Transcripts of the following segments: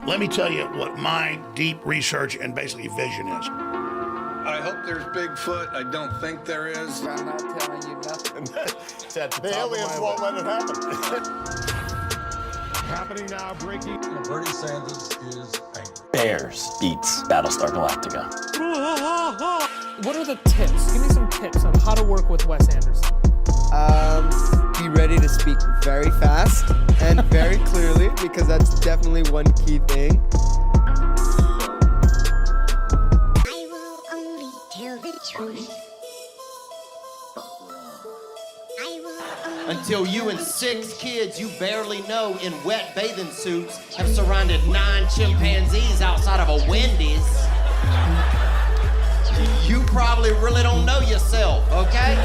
Let me tell you what my deep research and basically vision is. I hope there's Bigfoot. I don't think there is. I'm not telling you nothing. The aliens won't let it happen. Happening now, breaking. Bernie Sanders is angry. Bears beats Battlestar Galactica. What are the tips? Give me some tips on how to work with Wes Anderson. Be ready to speak very fast and very clearly, because that's definitely one key thing. I will only tell the truth. Until you and 6 kids you barely know in wet bathing suits have surrounded 9 chimpanzees outside of a Wendy's. You probably really don't know yourself, okay?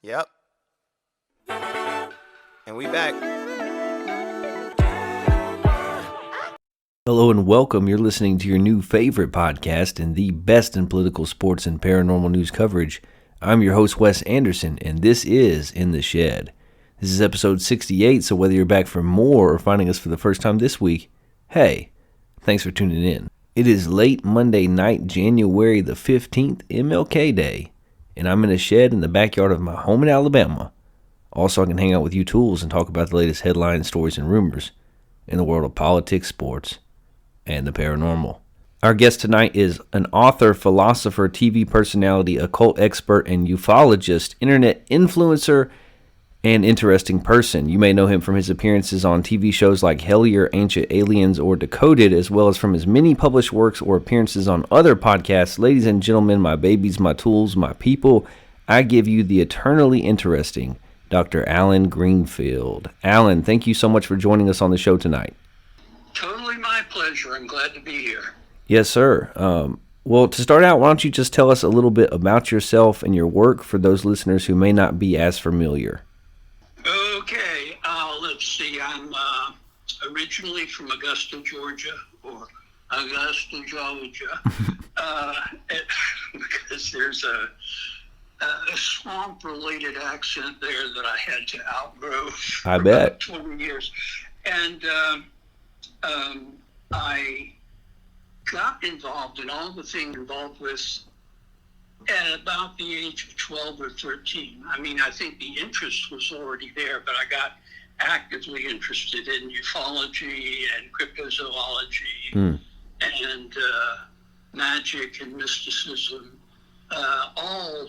Yep. And we back. Hello and welcome. You're listening to your new favorite podcast and the best in political, sports, and paranormal news coverage. I'm your host, Wes Anderson, and this is In the Shed. This is episode 68, so whether you're back for more or finding us for the first time this week, hey, thanks for tuning in. It is late Monday night, January the 15th, MLK Day, and I'm in a shed in the backyard of my home in Alabama. Also, I can hang out with you tools and talk about the latest headlines, stories, and rumors in the world of politics, sports, and the paranormal. Our guest tonight is an author, philosopher, TV personality, occult expert, and ufologist, internet influencer, and interesting person. You may know him from his appearances on TV shows like Hellier, Ancient Aliens, or Decoded, as well as from his many published works or appearances on other podcasts. Ladies and gentlemen, my babies, my tools, my people, I give you the eternally interesting Dr. Allan Greenfield. Allan, thank you so much for joining us on the show tonight. Totally my pleasure. I'm glad to be here. Yes, sir. Well, to start out, why don't you just tell us a little bit about yourself and your work for those listeners who may not be as familiar? Okay, let's see. I'm originally from Augusta, Georgia, or Augusta, Georgia, because there's a swamp-related accent there that I had to outgrow for I bet. about 20 years. And I got involved in all the things involved with at about the age of 12 or 13. I mean, I think the interest was already there, but I got actively interested in ufology and cryptozoology and magic and mysticism, all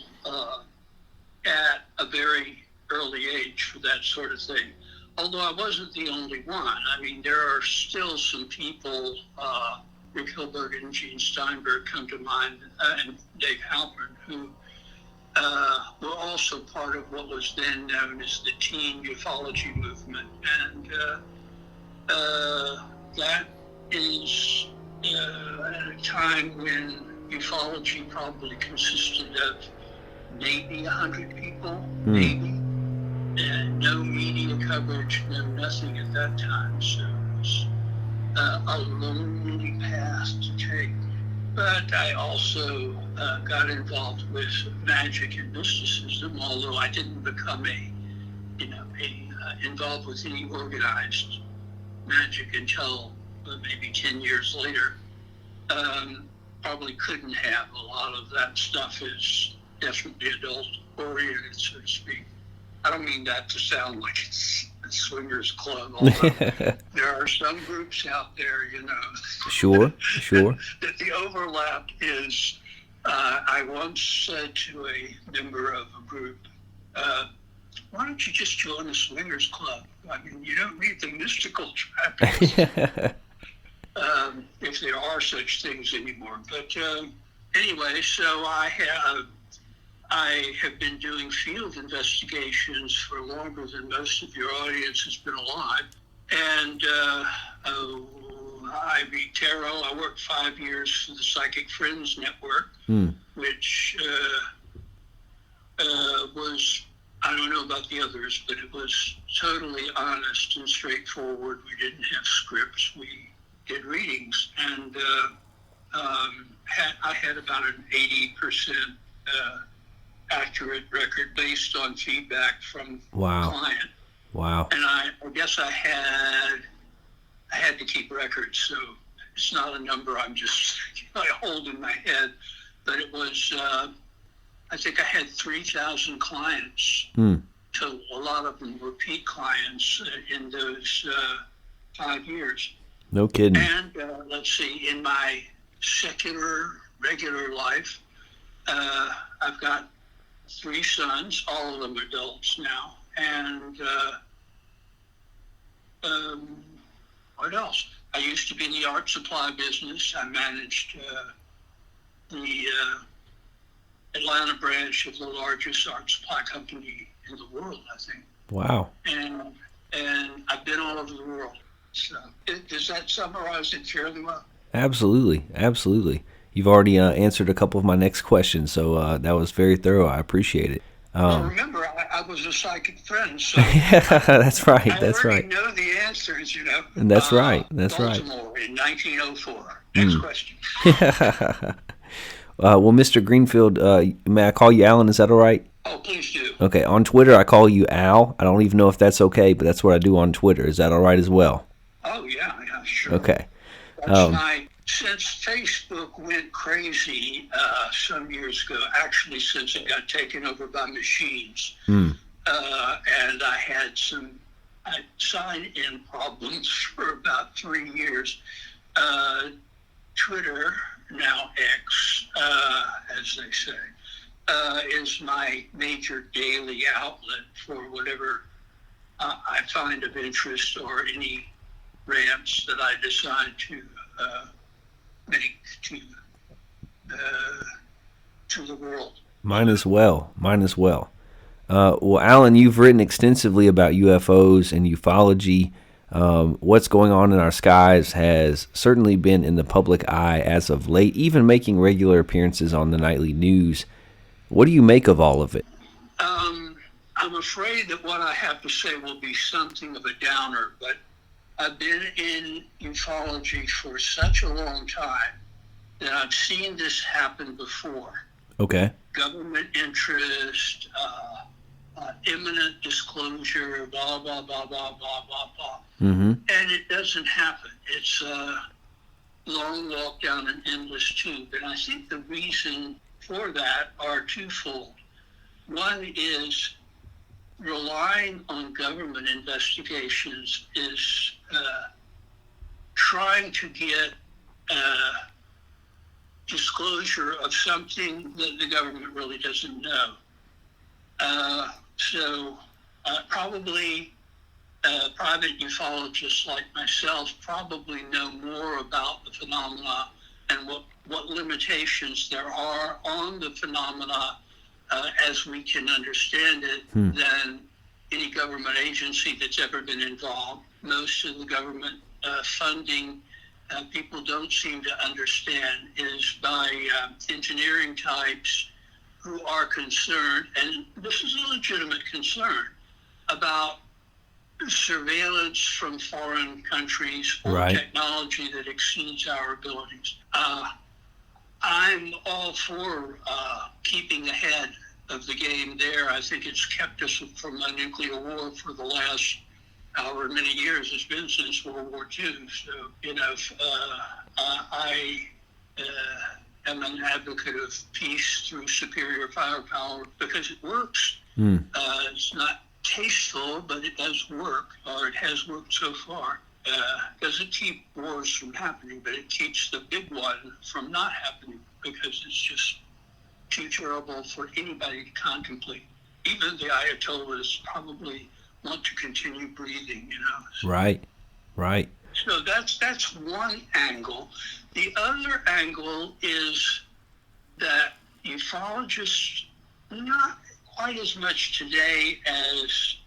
at a very early age for that sort of thing. Although I wasn't the only one. I mean, there are still some people, Rick Hilbert and Gene Steinberg come to mind, and Dave Halpern, who were also part of what was then known as the teen ufology movement. And that is at a time when ufology probably consisted of maybe 100 people, maybe. And no media coverage, no nothing at that time. So it was a lonely path to take. But I also got involved with magic and mysticism, although I didn't become involved with any organized magic until maybe 10 years later. Probably couldn't have. A lot of that stuff is definitely adult-oriented, so to speak. I don't mean that to sound like it's a swingers club, although there are some groups out there, Sure. that the overlap is, I once said to a member of a group, why don't you just join a swingers club? I mean, you don't need the mystical trappings, if there are such things anymore. But anyway, so I have been doing field investigations for longer than most of your audience has been alive. And I read tarot. I worked 5 years for the Psychic Friends Network, which was, I don't know about the others, but it was totally honest and straightforward. We didn't have scripts. We did readings. And I had about an 80% accurate record based on feedback from the client. Wow. And I guess I had to keep records, so it's not a number I'm just I hold in my head, but it was, I think I had 3,000 clients. So a lot of them repeat clients in those 5 years. No kidding. And let's see, in my secular, regular life, I've got 3 sons, all of them adults now. And what else? I used to be in the art supply business. I managed the Atlanta branch of the largest art supply company in the world, I think. Wow. And I've been all over the world. So does that summarize it fairly well? Absolutely. You've already answered a couple of my next questions, so that was very thorough. I appreciate it. Well, remember, I was a psychic friend, so yeah, that's right. I already know the answers, you know. And that's right. Baltimore in 1904. Next question. Well, Mr. Greenfield, may I call you Allan? Is that all right? Oh, please do. Okay, on Twitter I call you Al. I don't even know if that's okay, but that's what I do on Twitter. Is that all right as well? Oh, yeah, sure. Okay. That's since Facebook went crazy some years ago, actually since it got taken over by machines, and I had some sign-in problems for about 3 years, Twitter, now X, as they say, is my major daily outlet for whatever I find of interest or any rants that I decide to make to the world. Mine as well. Well, Allan, you've written extensively about UFOs and ufology. What's going on in our skies has certainly been in the public eye as of late, even making regular appearances on the nightly news. What do you make of all of it? I'm afraid that what I have to say will be something of a downer, but I've been in ufology for such a long time that I've seen this happen before. Okay. Government interest, imminent disclosure, blah, blah, blah, blah, blah, blah, blah. Mm-hmm. And it doesn't happen. It's a long walk down an endless tube. And I think the reason for that are twofold. One is relying on government investigations is trying to get disclosure of something that the government really doesn't know. So probably private ufologists like myself probably know more about the phenomena and what limitations there are on the phenomena as we can understand it than any government agency that's ever been involved. Most of the government funding people don't seem to understand is by engineering types who are concerned, and this is a legitimate concern, about surveillance from foreign countries or technology that exceeds our abilities. I'm all for keeping ahead of the game there. I think it's kept us from a nuclear war for the last however many years it's been since World War II. So, I am an advocate of peace through superior firepower because it works. It's not tasteful, but it does work, or it has worked so far. Doesn't keep wars from happening, but it keeps the big one from not happening because it's just too terrible for anybody to contemplate. Even the Ayatollahs probably want to continue breathing, So. Right. So that's one angle. The other angle is that ufologists, not quite as much today as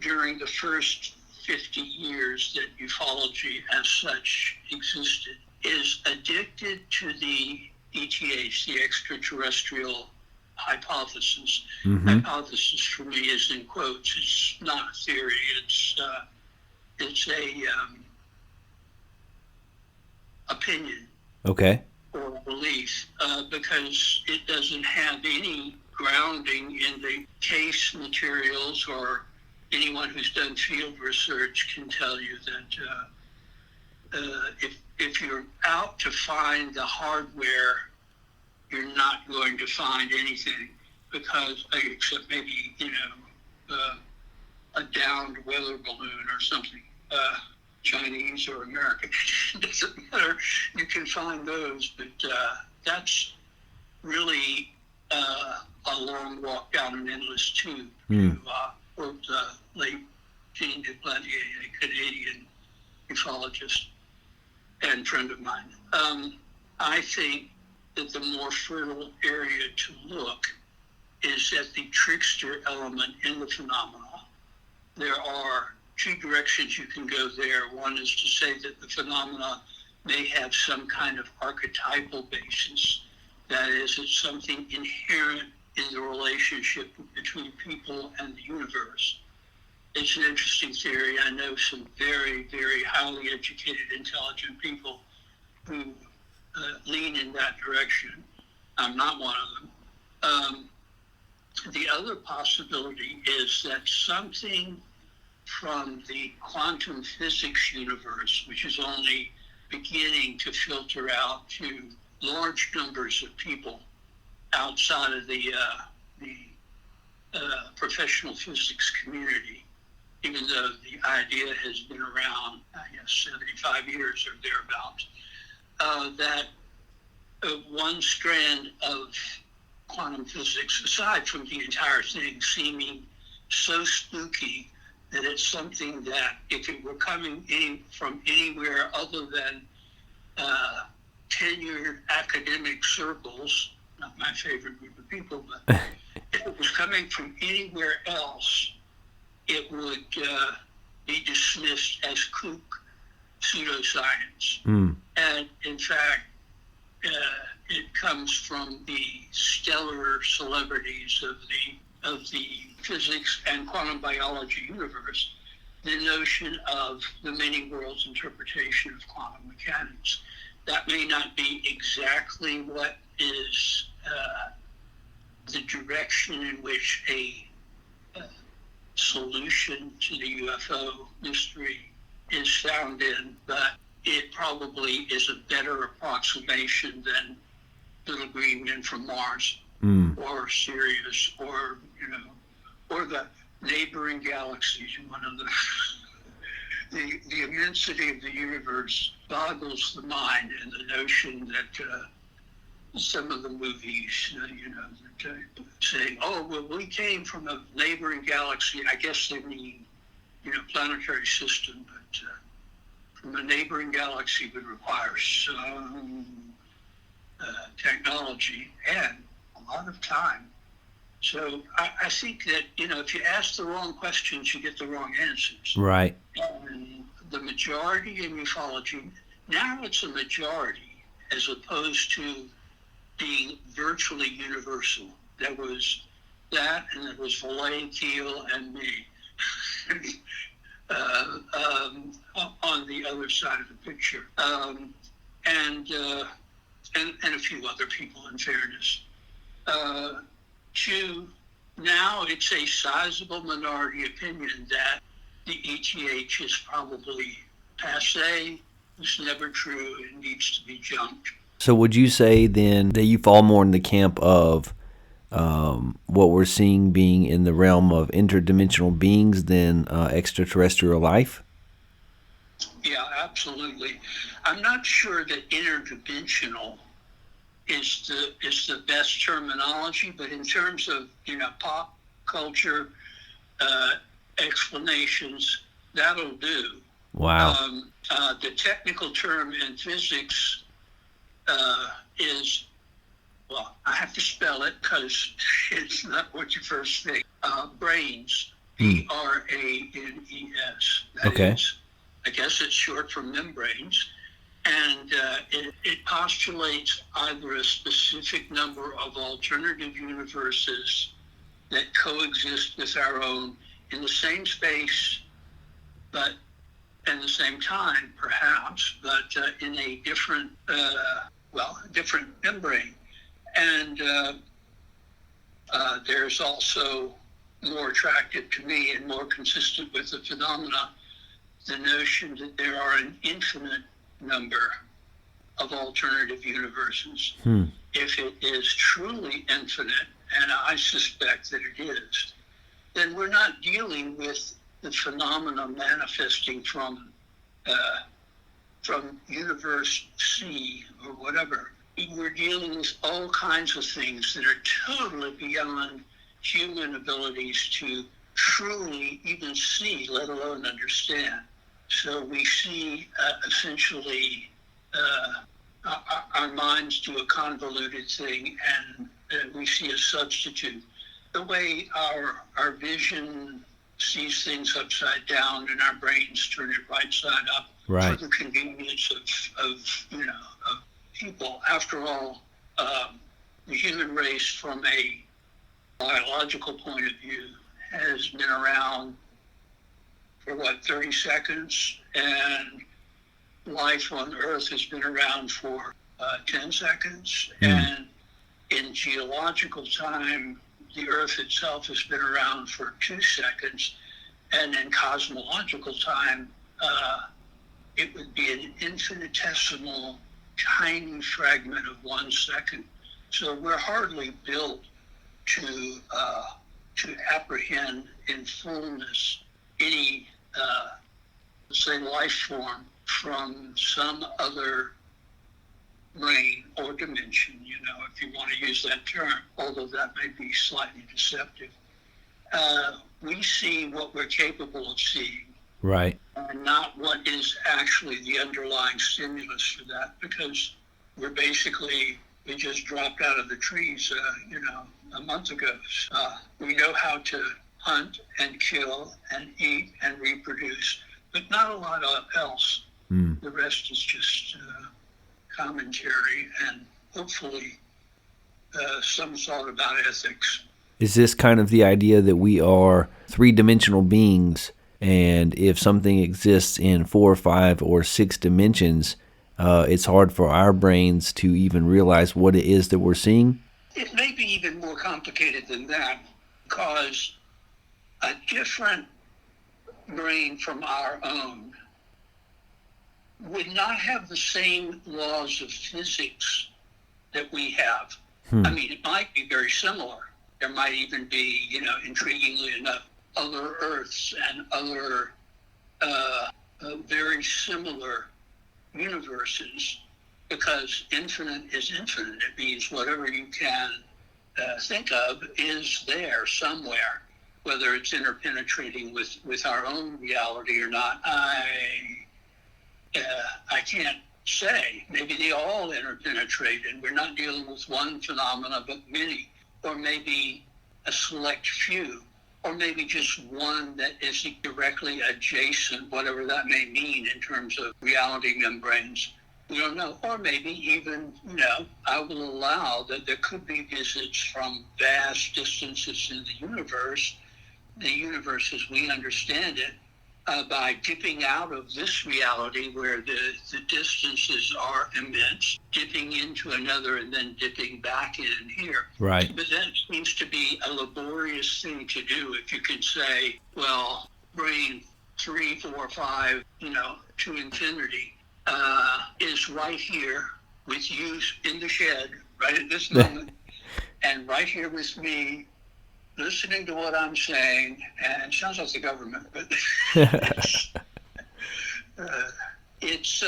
during the first 50 years that ufology as such existed, is addicted to the ETH, the extraterrestrial hypothesis. Hypothesis for me is in quotes. It's not a theory. It's a opinion. Okay. Or belief, because it doesn't have any grounding in the case materials or anyone who's done field research can tell you that if you're out to find the hardware, you're not going to find anything, because except maybe a downed weather balloon or something, Chinese or American. It doesn't matter. You can find those, but that's really a long walk down an endless tube. To quote late Jean Duplantier, a Canadian ufologist and friend of mine. I think that the more fertile area to look is at the trickster element in the phenomena. There are two directions you can go there. One is to say that the phenomena may have some kind of archetypal basis. That is, it's something inherent in the relationship between people and the universe. It's an interesting theory. I know some very, very highly educated, intelligent people who lean in that direction. I'm not one of them. The other possibility is that something from the quantum physics universe, which is only beginning to filter out to large numbers of people outside of the professional physics community, even though the idea has been around, I guess, 75 years or thereabouts, that one strand of quantum physics, aside from the entire thing seeming so spooky that it's something that if it were coming from anywhere other than tenured academic circles, not my favorite group of people, but if it was coming from anywhere else, it would be dismissed as kook pseudoscience. And in fact, it comes from the stellar celebrities of the physics and quantum biology universe, the notion of the many worlds interpretation of quantum mechanics. That may not be exactly what is the direction in which a solution to the UFO mystery is found in, but it probably is a better approximation than little green men from Mars or Sirius or the neighboring galaxies. One of the immensity of the universe boggles the mind, and the notion that some of the movies, that say, "Oh, well, we came from a neighboring galaxy." I guess they mean, planetary system, but from a neighboring galaxy would require some technology and a lot of time. So I think that, if you ask the wrong questions, you get the wrong answers. Right. And the majority in ufology, now it's a majority as opposed to being virtually universal. There was that, and there was Hellier, Keel, and me on the other side of the picture. And a few other people, in fairness. Now it's a sizable minority opinion that the ETH is probably passé, it's never true, it needs to be junked. So would you say then that you fall more in the camp of what we're seeing being in the realm of interdimensional beings than extraterrestrial life? Yeah, absolutely. I'm not sure that interdimensional is the best terminology, but in terms of pop culture explanations, that'll do. Wow. The technical term in physics is, well, I have to spell it because it's not what you first think. Brains, B-R-A-N-E-S. Okay. I guess it's short for membranes. And it postulates either a specific number of alternative universes that coexist with our own in the same space, but at the same time, perhaps, but in a different, different membrane. And there's also more attractive to me and more consistent with the phenomena, the notion that there are an infinite number of alternative universes. If it is truly infinite, and I suspect that it is, then we're not dealing with the phenomena manifesting from universe C or whatever. We're dealing with all kinds of things that are totally beyond human abilities to truly even see, let alone understand. So we see essentially our minds do a convoluted thing, and we see a substitute. The way our vision sees things upside down and our brains turn it right side up for the convenience of people. After all, the human race from a biological point of view has been around for 30 seconds, and life on Earth has been around for 10 seconds. And in geological time, the Earth itself has been around for 2 seconds, and in cosmological time, it would be an infinitesimal, tiny fragment of 1 second. So we're hardly built to apprehend in fullness any, say, life form from some other brain or dimension, if you want to use that term, although that may be slightly deceptive. We see what we're capable of seeing. Right. And not what is actually the underlying stimulus for that, because we just dropped out of the trees, a month ago. We know how to hunt and kill and eat and reproduce, but not a lot else. The rest is just commentary and hopefully some thought about ethics. Is this kind of the idea that we are three-dimensional beings, and if something exists in 4, 5, or 6 dimensions, it's hard for our brains to even realize what it is that we're seeing? It may be even more complicated than that, because a different brain from our own would not have the same laws of physics that we have. I mean, it might be very similar. There might even be, intriguingly enough, other Earths and other very similar universes, because infinite is infinite. It means whatever you can think of is there somewhere, whether it's interpenetrating with our own reality or not. I can't say. Maybe they all interpenetrate, and we're not dealing with one phenomena, but many, or maybe a select few, or maybe just one that is directly adjacent, whatever that may mean in terms of reality membranes. We don't know. Or maybe even, I will allow that there could be visits from vast distances in the universe as we understand it, by dipping out of this reality where the distances are immense, dipping into another and then dipping back in here. Right. But that seems to be a laborious thing to do if you can say, well, brain 3, 4, 5, to infinity is right here with you in the shed right at this moment and right here with me, listening to what I'm saying, and it sounds like the government, but it's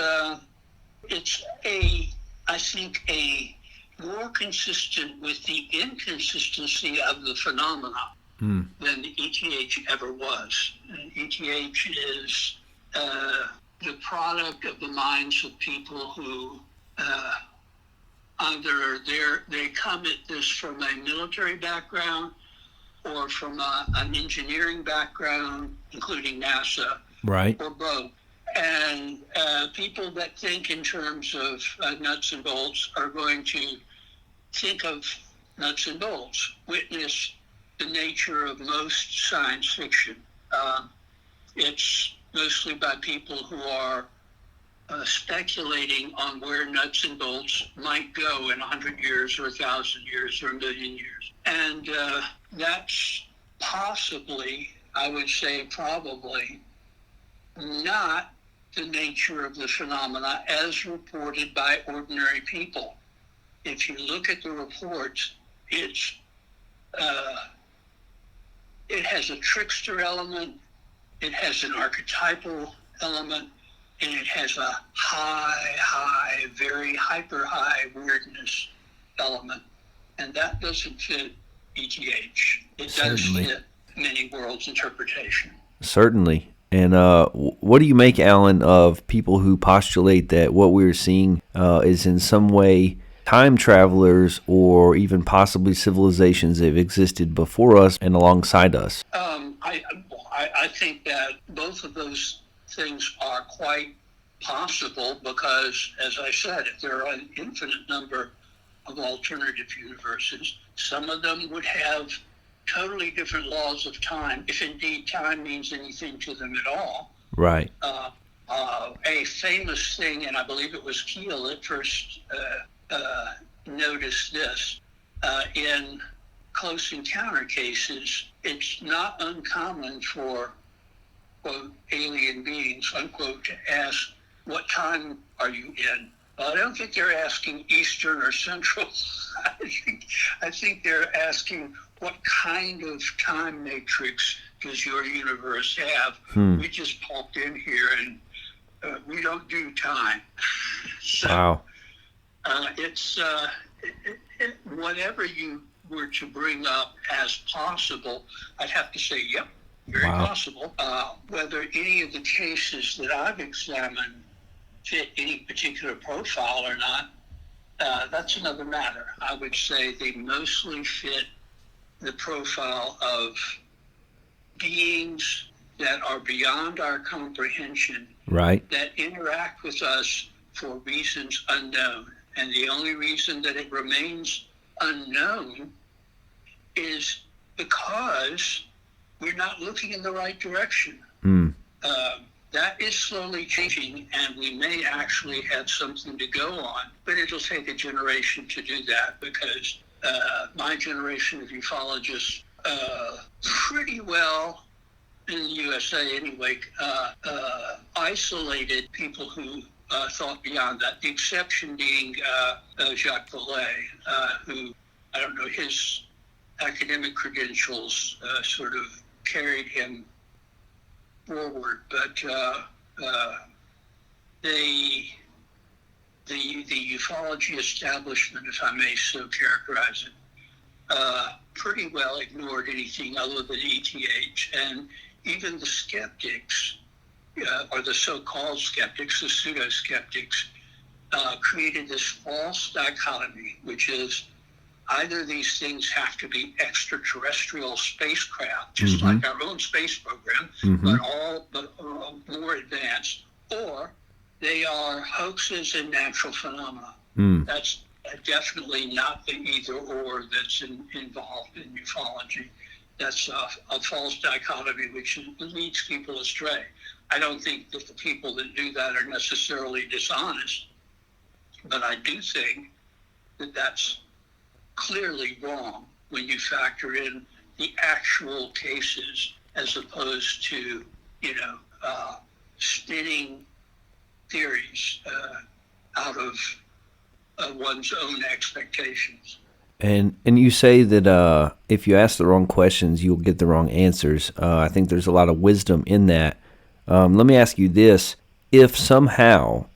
I think a more consistent with the inconsistency of the phenomena than the ETH ever was. And ETH is the product of the minds of people who either they come at this from a military background or from an engineering background, including NASA, right, or both. And people that think in terms of nuts and bolts are going to think of nuts and bolts. Witness the nature of most science fiction. It's mostly by people who are speculating on where nuts and bolts might go in 100 years or 1,000 years or 1,000,000 years. And that's possibly, I would say probably, not the nature of the phenomena as reported by ordinary people. If you look at the reports, it has a trickster element, it has an archetypal element, and it has a high, very hyper high weirdness element. And that doesn't fit ETH. It does fit many worlds interpretation. Certainly. And what do you make, Alan, of people who postulate that what we're seeing is in some way time travelers or even possibly civilizations that have existed before us and alongside us? I think that both of those things are quite possible because, as I said, if there are an infinite number of alternative universes, some of them would have totally different laws of time, if indeed time means anything to them at all. Right. A famous thing, and I believe it was Keel that first noticed this, in close encounter cases, it's not uncommon for, quote, alien beings, unquote, to ask, what time are you in? Well, I don't think they're asking Eastern or Central. I think they're asking, what kind of time matrix does your universe have? We just popped in here and we don't do time. So, wow. It's whatever you were to bring up as possible, I'd have to say, yep, very possible. Whether any of the cases that I've examined fit any particular profile or not, that's another matter. I would say they mostly fit the profile of beings that are beyond our comprehension, right, that interact with us for reasons unknown. And the only reason that it remains unknown is because we're not looking in the right direction. That is slowly changing, and we may actually have something to go on, but it'll take a generation to do that because my generation of ufologists pretty well, in the USA anyway, isolated people who thought beyond that. The exception being Jacques Vallée, who, I don't know, his academic credentials sort of carried him forward, but the ufology establishment, if I may so characterize it, pretty well ignored anything other than ETH, and even the skeptics, or the so-called skeptics, the pseudo-skeptics, created this false dichotomy, which is either these things have to be extraterrestrial spacecraft, just like our own space program, but more advanced, or they are hoaxes and natural phenomena. That's definitely not the either or that's involved in ufology. That's a false dichotomy which leads people astray. I don't think that the people that do that are necessarily dishonest, but I do think that that's clearly wrong when you factor in the actual cases as opposed to, spinning theories out of one's own expectations. And you say that if you ask the wrong questions, you'll get the wrong answers. I think there's a lot of wisdom in that. Let me ask you this. If somehow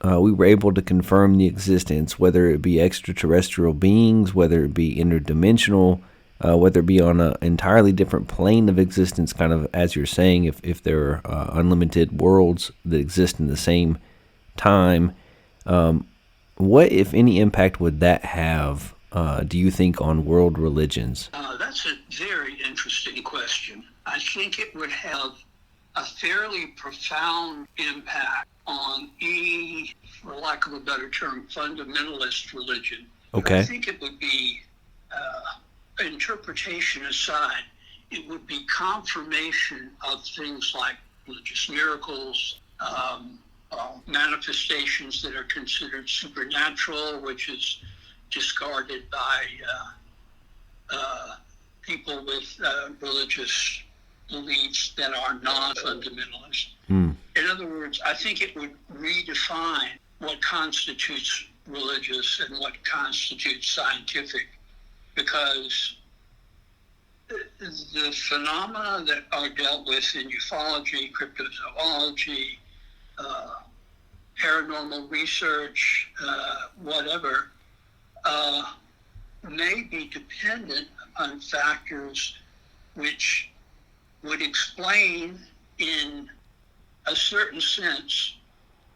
we were able to confirm the existence, whether it be extraterrestrial beings, whether it be interdimensional, whether it be on an entirely different plane of existence, kind of as you're saying, if there are unlimited worlds that exist in the same time, what, if any, impact would that have, do you think, on world religions? That's a very interesting question. I think it would have a fairly profound impact on any, for lack of a better term, fundamentalist religion. Okay. I think it would be, interpretation aside, it would be confirmation of things like religious miracles, manifestations that are considered supernatural, which is discarded by people with religious beliefs that are non-fundamentalist. Hmm. In other words, I think it would redefine what constitutes religious and what constitutes scientific, because the phenomena that are dealt with in ufology, cryptozoology, paranormal research, whatever, may be dependent upon factors which would explain, in a certain sense,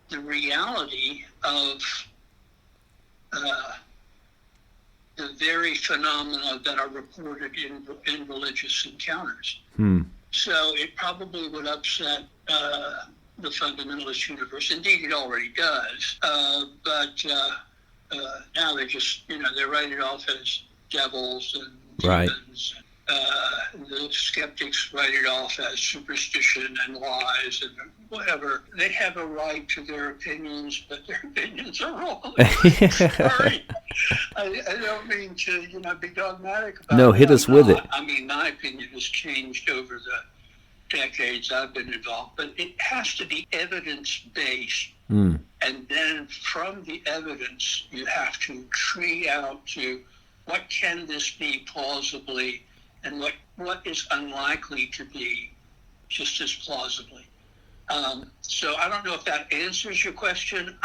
the reality of the very phenomena that are reported in religious encounters. Hmm. So it probably would upset the fundamentalist universe. Indeed, it already does. But now they just, they write it off as devils and Right. demons. The skeptics write it off as superstition and lies and whatever. They have a right to their opinions, but their opinions are wrong. Sorry. I don't mean to, be dogmatic about it. No, hit us with it. I mean, my opinion has changed over the decades I've been involved, but it has to be evidence-based. Hmm. And then from the evidence, you have to tree out to what can this be plausibly, and what is unlikely to be just as plausibly. So I don't know if that answers your question.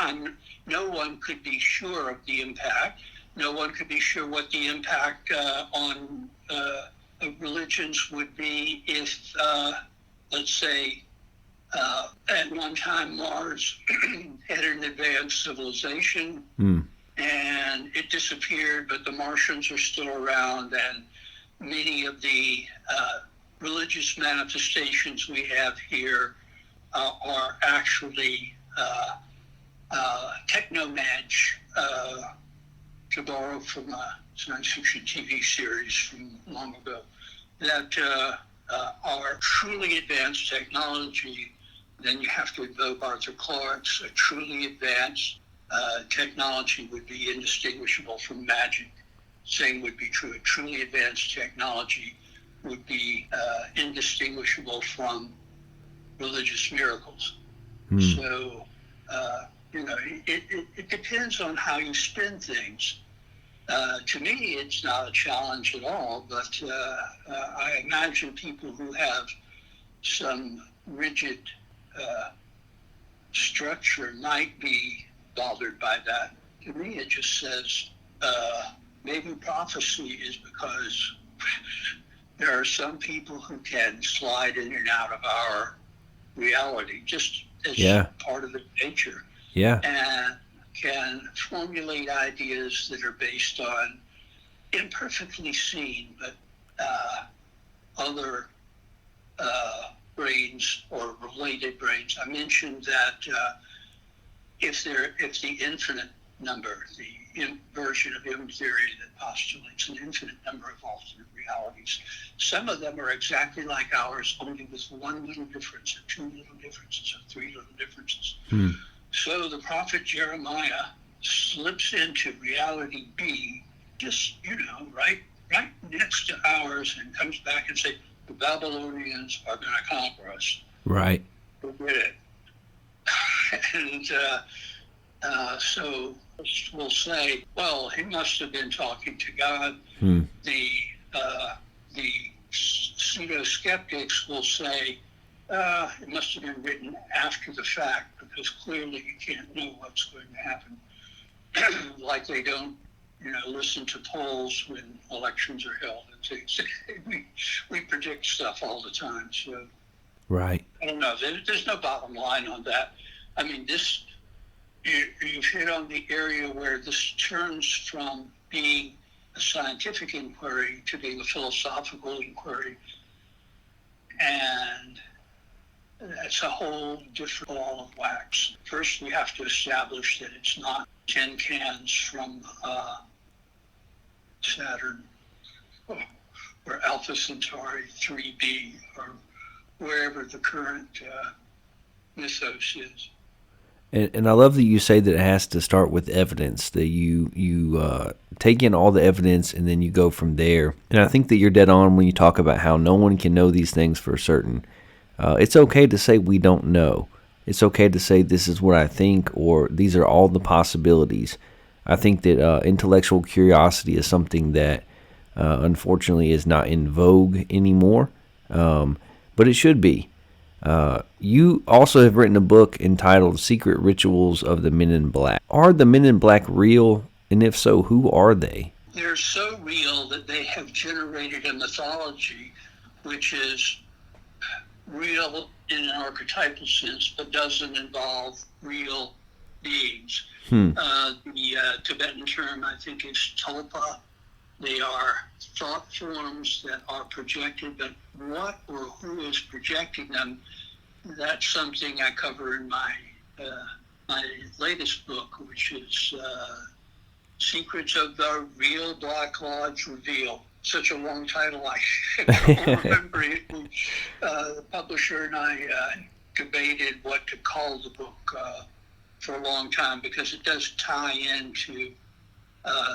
No one could be sure of the impact. No one could be sure what the impact on religions would be if, let's say, at one time Mars had an advanced civilization, and it disappeared, but the Martians are still around, and many of the religious manifestations we have here are actually technomag, to borrow from a science fiction TV series from long ago, that are truly advanced technology. Then you have to invoke Arthur Clarke's. A truly advanced technology would be indistinguishable from magic. Same would be true. A truly advanced technology would be indistinguishable from religious miracles. So, it depends on how you spin things. To me, it's not a challenge at all, but I imagine people who have some rigid structure might be bothered by that. To me, it just says maybe prophecy is because there are some people who can slide in and out of our reality just as part of the nature. Yeah. And can formulate ideas that are based on imperfectly seen, but other brains or related brains. I mentioned that if the infinite number, the version of M theory that postulates an infinite number of alternate realities, some of them are exactly like ours, only with one little difference, or two little differences, or three little differences. So the prophet Jeremiah slips into reality B, just, right next to ours, and comes back and says, the Babylonians are going to conquer us. Right. Forget it. And so we'll say, well, he must have been talking to God. The pseudo-skeptics will say, it must have been written after the fact, because clearly you can't know what's going to happen. Like they don't, listen to polls when elections are held and things. We predict stuff all the time. So, right. I don't know. There's no bottom line on that. I mean, you've hit on the area where this turns from being a scientific inquiry to being a philosophical inquiry. And that's a whole different ball of wax. First, we have to establish that it's not tin cans from Saturn or Alpha Centauri 3b or wherever the current mythos is. And I love that you say that it has to start with evidence, that you take in all the evidence and then you go from there. And I think that you're dead on when you talk about how no one can know these things for certain. It's okay to say we don't know. It's okay to say this is what I think, or these are all the possibilities. I think that intellectual curiosity is something that unfortunately is not in vogue anymore, but it should be. You also have written a book entitled Secret Rituals of the Men in Black. Are the Men in Black real? And if so, who are they? They're so real that they have generated a mythology which is real in an archetypal sense, but doesn't involve real beings. The Tibetan term, I think, is tulpa. They are thought forms that are projected, but what or who is projecting them, that's something I cover in my latest book, which is Secrets of the Real Black Lodge Revealed. Such a long title, I don't remember it. The publisher and I debated what to call the book for a long time, because it does tie into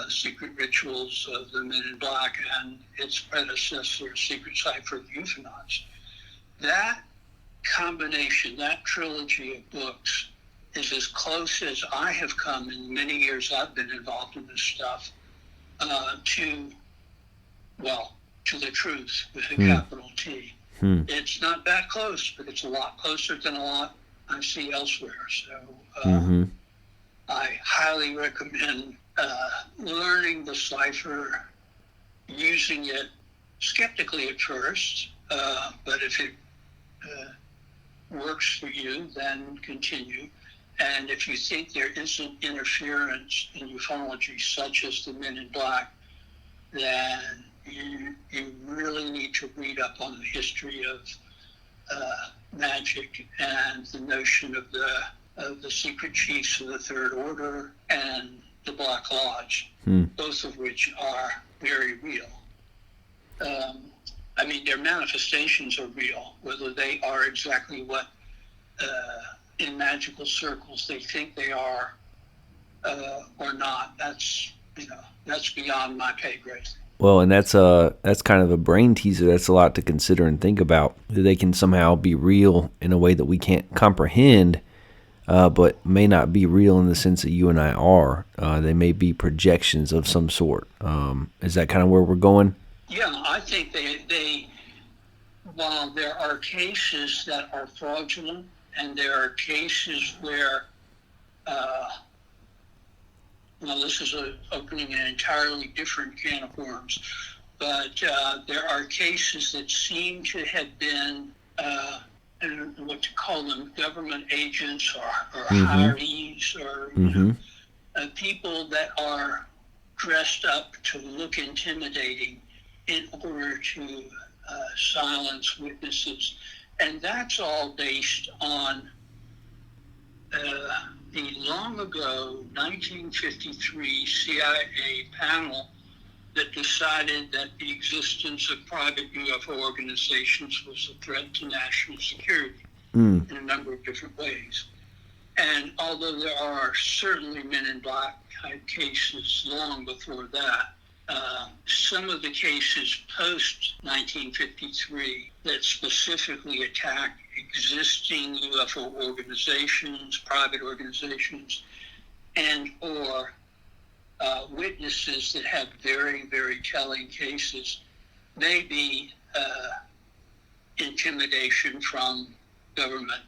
Secret Rituals of the Men in Black and its predecessor, Secret Cypher of UfOnauts. That combination, that trilogy of books, is as close as I have come in the many years I've been involved in this stuff to the truth with a capital T. It's not that close, but it's a lot closer than a lot I see elsewhere. So I highly recommend learning the cipher, using it skeptically at first, but if it works for you, then continue. And if you think there isn't interference in ufology, such as the Men in Black, then you really need to read up on the history of magic and the notion of the secret chiefs of the Third Order and the Black Lodge, both of which are very real. I mean, their manifestations are real, whether they are exactly what in magical circles they think they are or not. That's beyond my pay grade. Well, and that's kind of a brain teaser. That's a lot to consider and think about. They can somehow be real in a way that we can't comprehend, but may not be real in the sense that you and I are. They may be projections of some sort. Is that kind of where we're going? Yeah, I think they while there are cases that are fraudulent, and there are cases where, this is opening an entirely different can of worms, but there are cases that seem to have been, I don't know what to call them, government agents or hirees or people that are dressed up to look intimidating in order to silence witnesses. And that's all based on the long ago 1953 CIA panel that decided that the existence of private UFO organizations was a threat to national security in a number of different ways. And although there are certainly Men in Black type cases long before that, some of the cases post-1953 that specifically attack existing UFO organizations, private organizations, and or witnesses that have very, very telling cases may be intimidation from government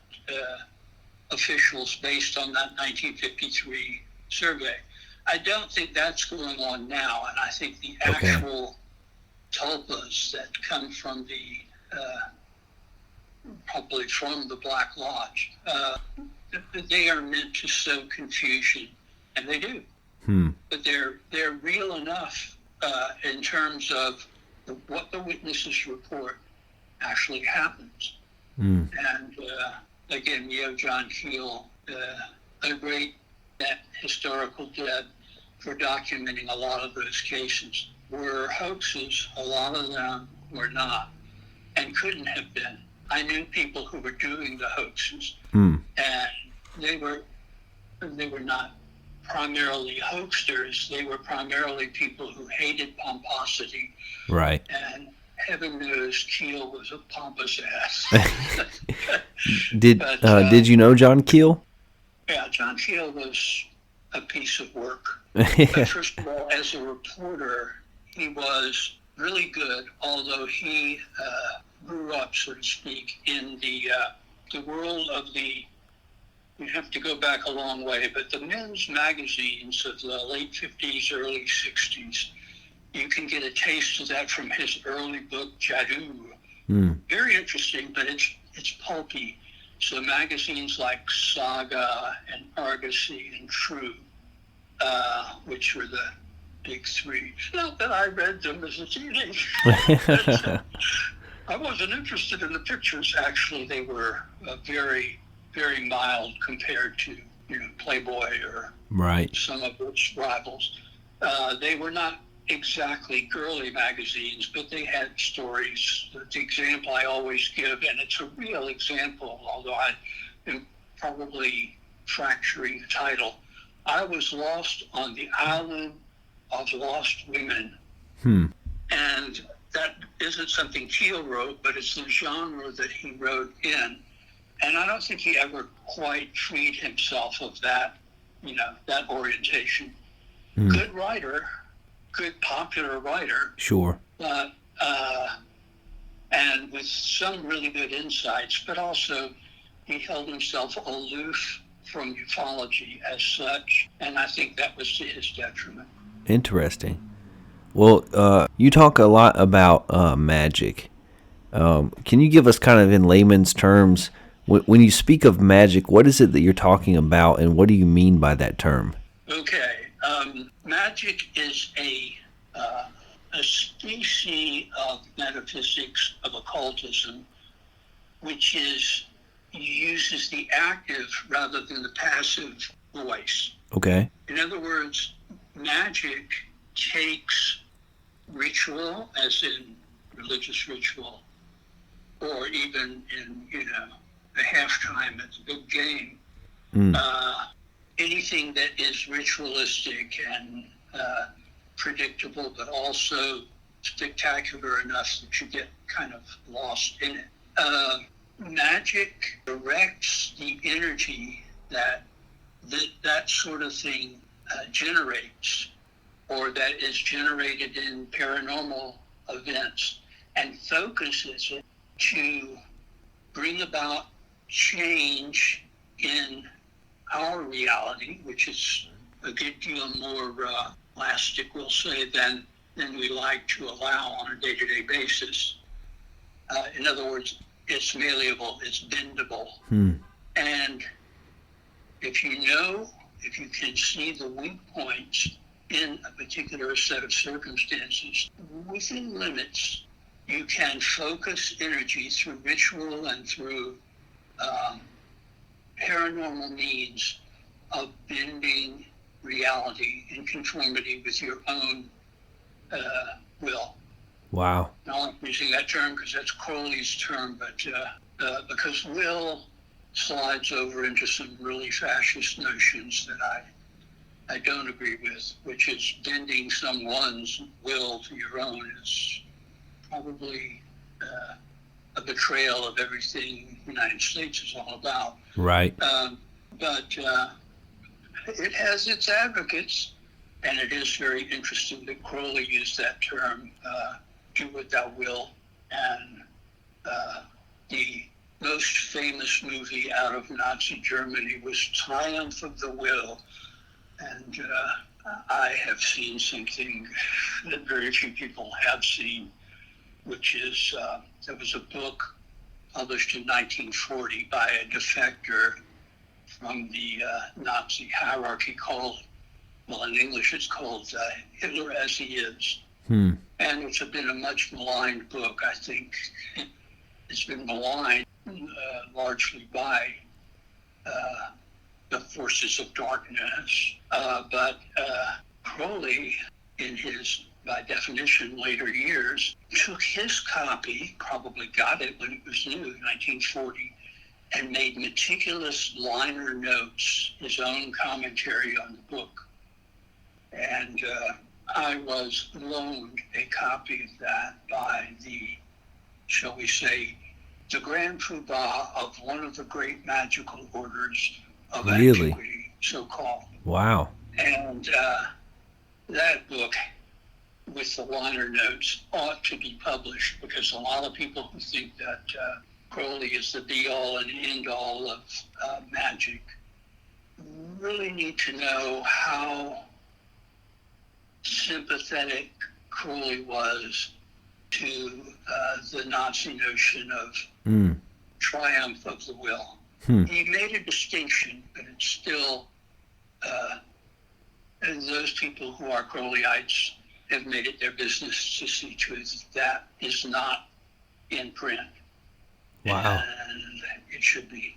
officials based on that 1953 survey. I don't think that's going on now, and I think the actual tulpas that come from probably from the Black Lodge, they are meant to sow confusion, and they do. But they're real enough in terms of what the witnesses report actually happens. And again, you have John Keel, a great historical dead, for documenting a lot of those cases. Were hoaxes, a lot of them were not, and couldn't have been. I knew people who were doing the hoaxes, and they were they were not primarily hoaxers. They were primarily people who hated pomposity. Right. And heaven knows Keel was a pompous ass. Did you know John Keel? Yeah, John Keel was a piece of work. But first of all, as a reporter, he was really good, although he grew up, so to speak, in the world of you have to go back a long way, but the men's magazines of the late 50s, early 60s, you can get a taste of that from his early book, Jadoo. Very interesting, but it's pulpy. So magazines like Saga and Argosy and True, which were the big three. Not that I read them as a teenager. I wasn't interested in the pictures. Actually, they were very, very mild compared to Playboy or some of its rivals. They were not exactly girly magazines, but they had stories. The example I always give, and it's a real example, although I am probably fracturing the title. I was lost on the island of lost women. And that isn't something Keel wrote, but it's the genre that he wrote in. And I don't think he ever quite freed himself of that, that orientation. Good writer, good popular writer. Sure. But, and with some really good insights, but also he held himself aloof from ufology as such. And I think that was to his detriment. Interesting. Well, you talk a lot about magic. Can you give us kind of in layman's terms, when you speak of magic, what is it that you're talking about, and what do you mean by that term? Okay. Magic is a species of metaphysics of occultism, which uses the active rather than the passive voice. Okay. In other words, magic takes ritual, as in religious ritual, or even in, the halftime at the big game. Anything that is ritualistic and predictable, but also spectacular enough that you get kind of lost in it. Magic directs the energy that sort of thing generates, or that is generated in paranormal events, and focuses it to bring about change in our reality, which is a good deal more elastic, we'll say, than we like to allow on a day-to-day basis. In other words, it's malleable, it's bendable. And if you can see the weak points in a particular set of circumstances, within limits, you can focus energy through ritual and through paranormal means of bending reality in conformity with your own will. Wow. Now I'm using that term because that's Crowley's term, but because will slides over into some really fascist notions that I don't agree with, which is bending someone's will to your own is probably a betrayal of everything the United States is all about. Right. But it has its advocates, and it is very interesting that Crowley used that term, do what thou will. And the most famous movie out of Nazi Germany was Triumph of the Will. And I have seen something that very few people have seen, which is, there was a book published in 1940 by a defector from the Nazi hierarchy called, well, in English it's called Hitler as He Is. And it's been a much maligned book. I think it's been maligned largely by the forces of darkness. But Crowley, in his, by definition, later years, took his copy, probably got it when it was new, 1940, and made meticulous liner notes, his own commentary on the book. And I was loaned a copy of that by the, shall we say, the Grand Poobah of one of the great magical orders of antiquity, so-called. Wow. And that book, with the liner notes, ought to be published, because a lot of people who think that Crowley is the be-all and end-all of magic really need to know how sympathetic Crowley was to the Nazi notion of triumph of the will. He made a distinction, but it's still, and those people who are Crowleyites have made it their business to see to it that is not in print. Wow. And it should be.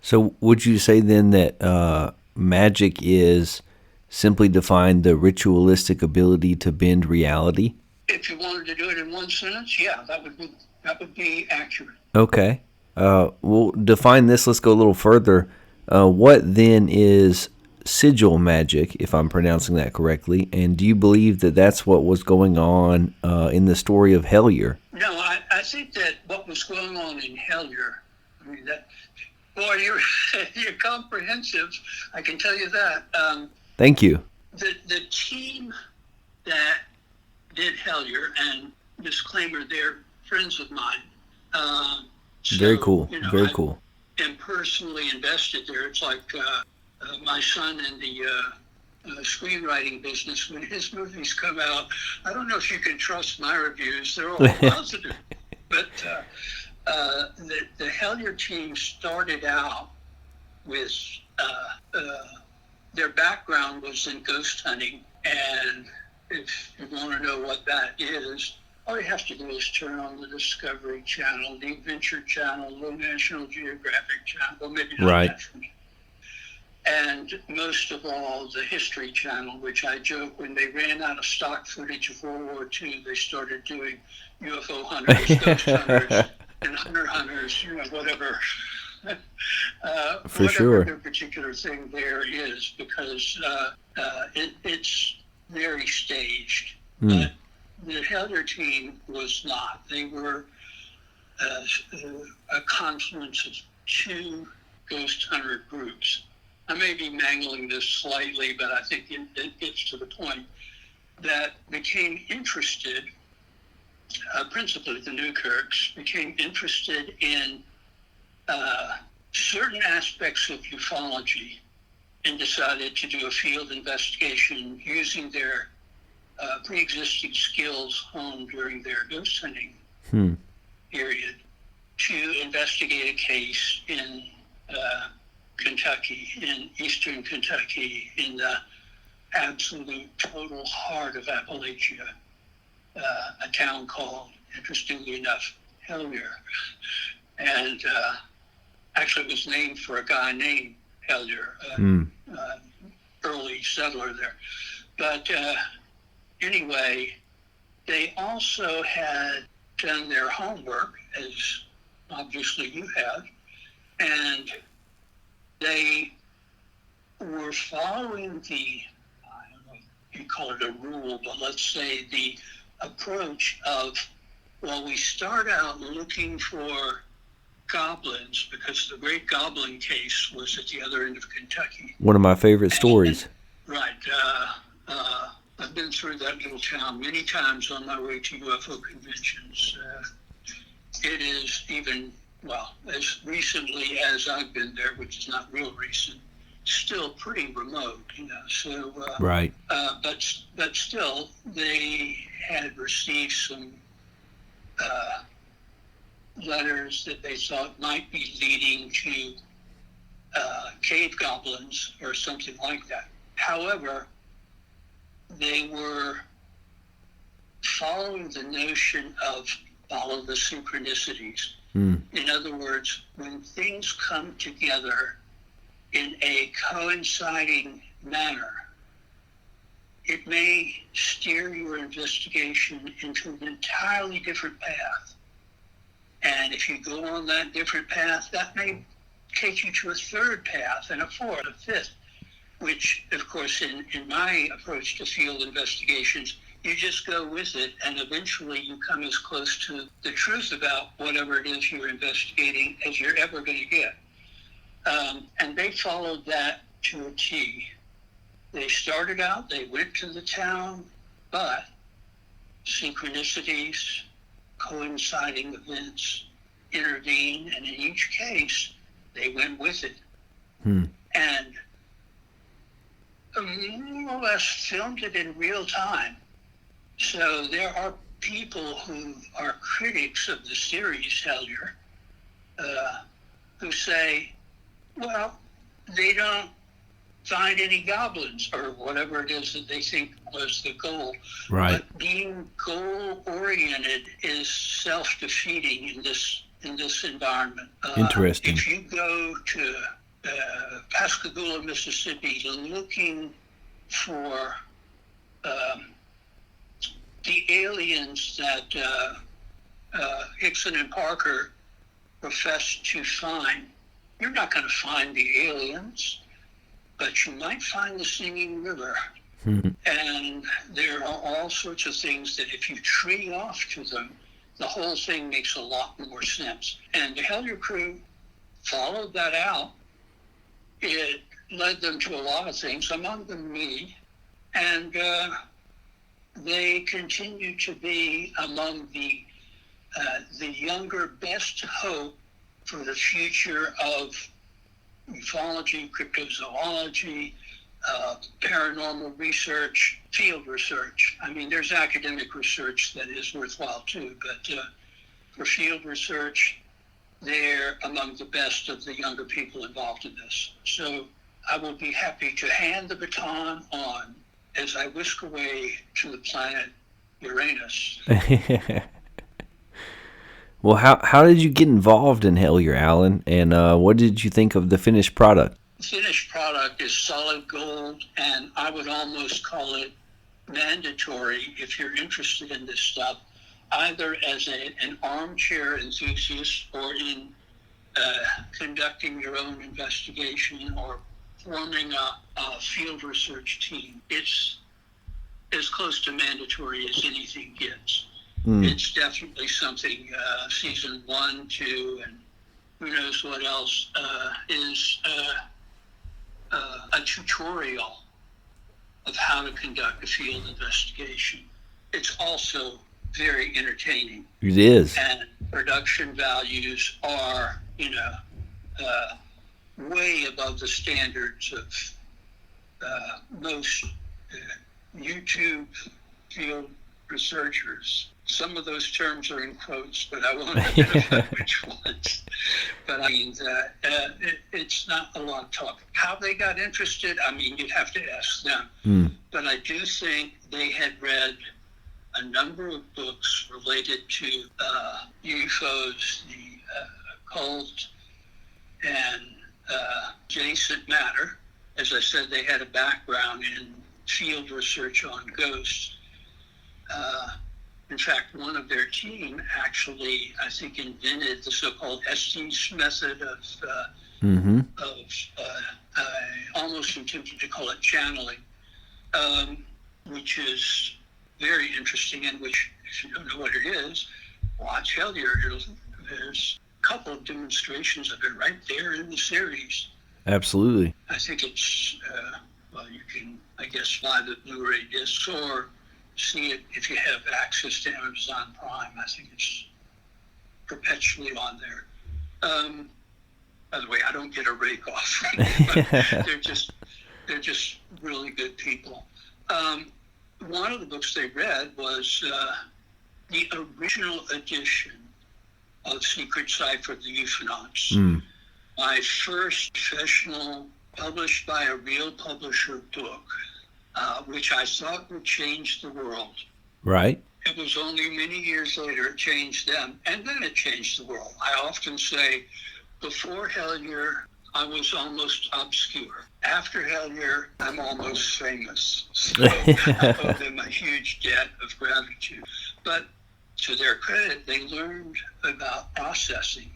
So would you say then that magic is simply defined the ritualistic ability to bend reality? If you wanted to do it in one sentence, yeah, that would be accurate. Okay. We'll define this. Let's go a little further. What then is sigil magic, if I'm pronouncing that correctly? And do you believe that that's what was going on in the story of Hellier? No, I think that what was going on in Hellier, I mean, that, boy, you're comprehensive, I can tell you that. Thank you. The team that did Hellier, and disclaimer, they're friends of mine. Very cool. You know, Very cool. I'm personally invested there. It's like my son in the screenwriting business. When his movies come out, I don't know if you can trust my reviews. They're all positive. But the Hellier team started out with their background was in ghost hunting, and if you want to know what that is, all you have to do is turn on the Discovery Channel, the Adventure Channel, the National Geographic Channel, well, maybe not Right. National. And most of all, the History Channel, which I joke, when they ran out of stock footage of World War II, they started doing UFO hunters, ghost hunters, and hunters, you know, whatever. For whatever sure. their particular thing there is, because it's very staged. But the Hellier team was not. They were a confluence of two ghost hunter groups. I may be mangling this slightly, but I think it gets to the point, that became interested, principally the Newkirks, became interested in certain aspects of ufology and decided to do a field investigation using their pre-existing skills honed during their ghost hunting period to investigate a case in Kentucky, in eastern Kentucky, in the absolute total heart of Appalachia, a town called, interestingly enough, Hellier. And actually it was named for a guy named Hellier, early settler there. But anyway, they also had done their homework, as obviously you have, and they were following the, I don't know if you call it a rule, but let's say the approach of, well, we start out looking for goblins, because the Great Goblin case was at the other end of Kentucky. One of my favorite stories. Right. I've been through that little town many times on my way to UFO conventions. It is even, well, as recently as I've been there, which is not real recent, still pretty remote, you know. So, Right. But still, they had received some letters that they thought might be leading to cave goblins or something like that. However, they were following the notion of follow the synchronicities. In other words, when things come together in a coinciding manner, it may steer your investigation into an entirely different path. And if you go on that different path, that may take you to a third path and a fourth, a fifth, which, of course, in my approach to field investigations, you just go with it, and eventually you come as close to the truth about whatever it is you're investigating as you're ever going to get. And they followed that to a T. They started out, they went to the town, but synchronicities, coinciding events intervene, and in each case, they went with it. And more or less filmed it in real time. So there are people who are critics of the series Hellier who say, well, they don't find any goblins or whatever it is that they think was the goal. Right. But being goal-oriented is self-defeating in this environment. Interesting. If you go to Pascagoula, Mississippi, looking for the aliens that Hickson and Parker professed to find, you're not going to find the aliens, but you might find the Singing River. And there are all sorts of things that if you tree off to them, the whole thing makes a lot more sense. And the Hellier crew followed that out. It led them to a lot of things, among them me, and they continue to be among the younger best hope for the future of ufology, cryptozoology, paranormal research, field research. I mean, there's academic research that is worthwhile too, but for field research, they're among the best of the younger people involved in this. So I will be happy to hand the baton on as I whisk away to the planet Uranus. Well, how did you get involved in Hellier, Allan? And what did you think of the finished product? The finished product is solid gold, and I would almost call it mandatory if you're interested in this stuff, either as an armchair enthusiast or in conducting your own investigation or forming a field research team. It's as close to mandatory as anything gets. It's definitely something season 1, 2, and who knows what else is a tutorial of how to conduct a field investigation. It's also very entertaining. It is. And production values are, way above the standards of most YouTube field researchers. Some of those terms are in quotes, but I won't identify which ones. But I mean, it's not a lot of talk. How they got interested, I mean, you'd have to ask them. But I do think they had read a number of books related to UFOs, the occult, and adjacent matter. As I said, they had a background in field research on ghosts. In fact, one of their team actually, I think, invented the so-called Estes method of I almost am tempted to call it channeling, which is very interesting, and which, if you don't know what it is, watch Hellier. There's a couple of demonstrations of it right there in the series. Absolutely. I think it's, you can, I guess, buy the Blu-ray discs or see it if you have access to Amazon Prime. I think it's perpetually on there. By the way, I don't get a rake off. they're just really good people. One of the books they read was the original edition of Secret Cypher, the UfOnauts. My first professional, published by a real publisher book, which I thought would change the world. Right. It was only many years later it changed them, and then it changed the world. I often say, before Hellier, I was almost obscure. After Hellier, I'm almost famous. So I owe them a huge debt of gratitude. But to their credit, they learned about processing.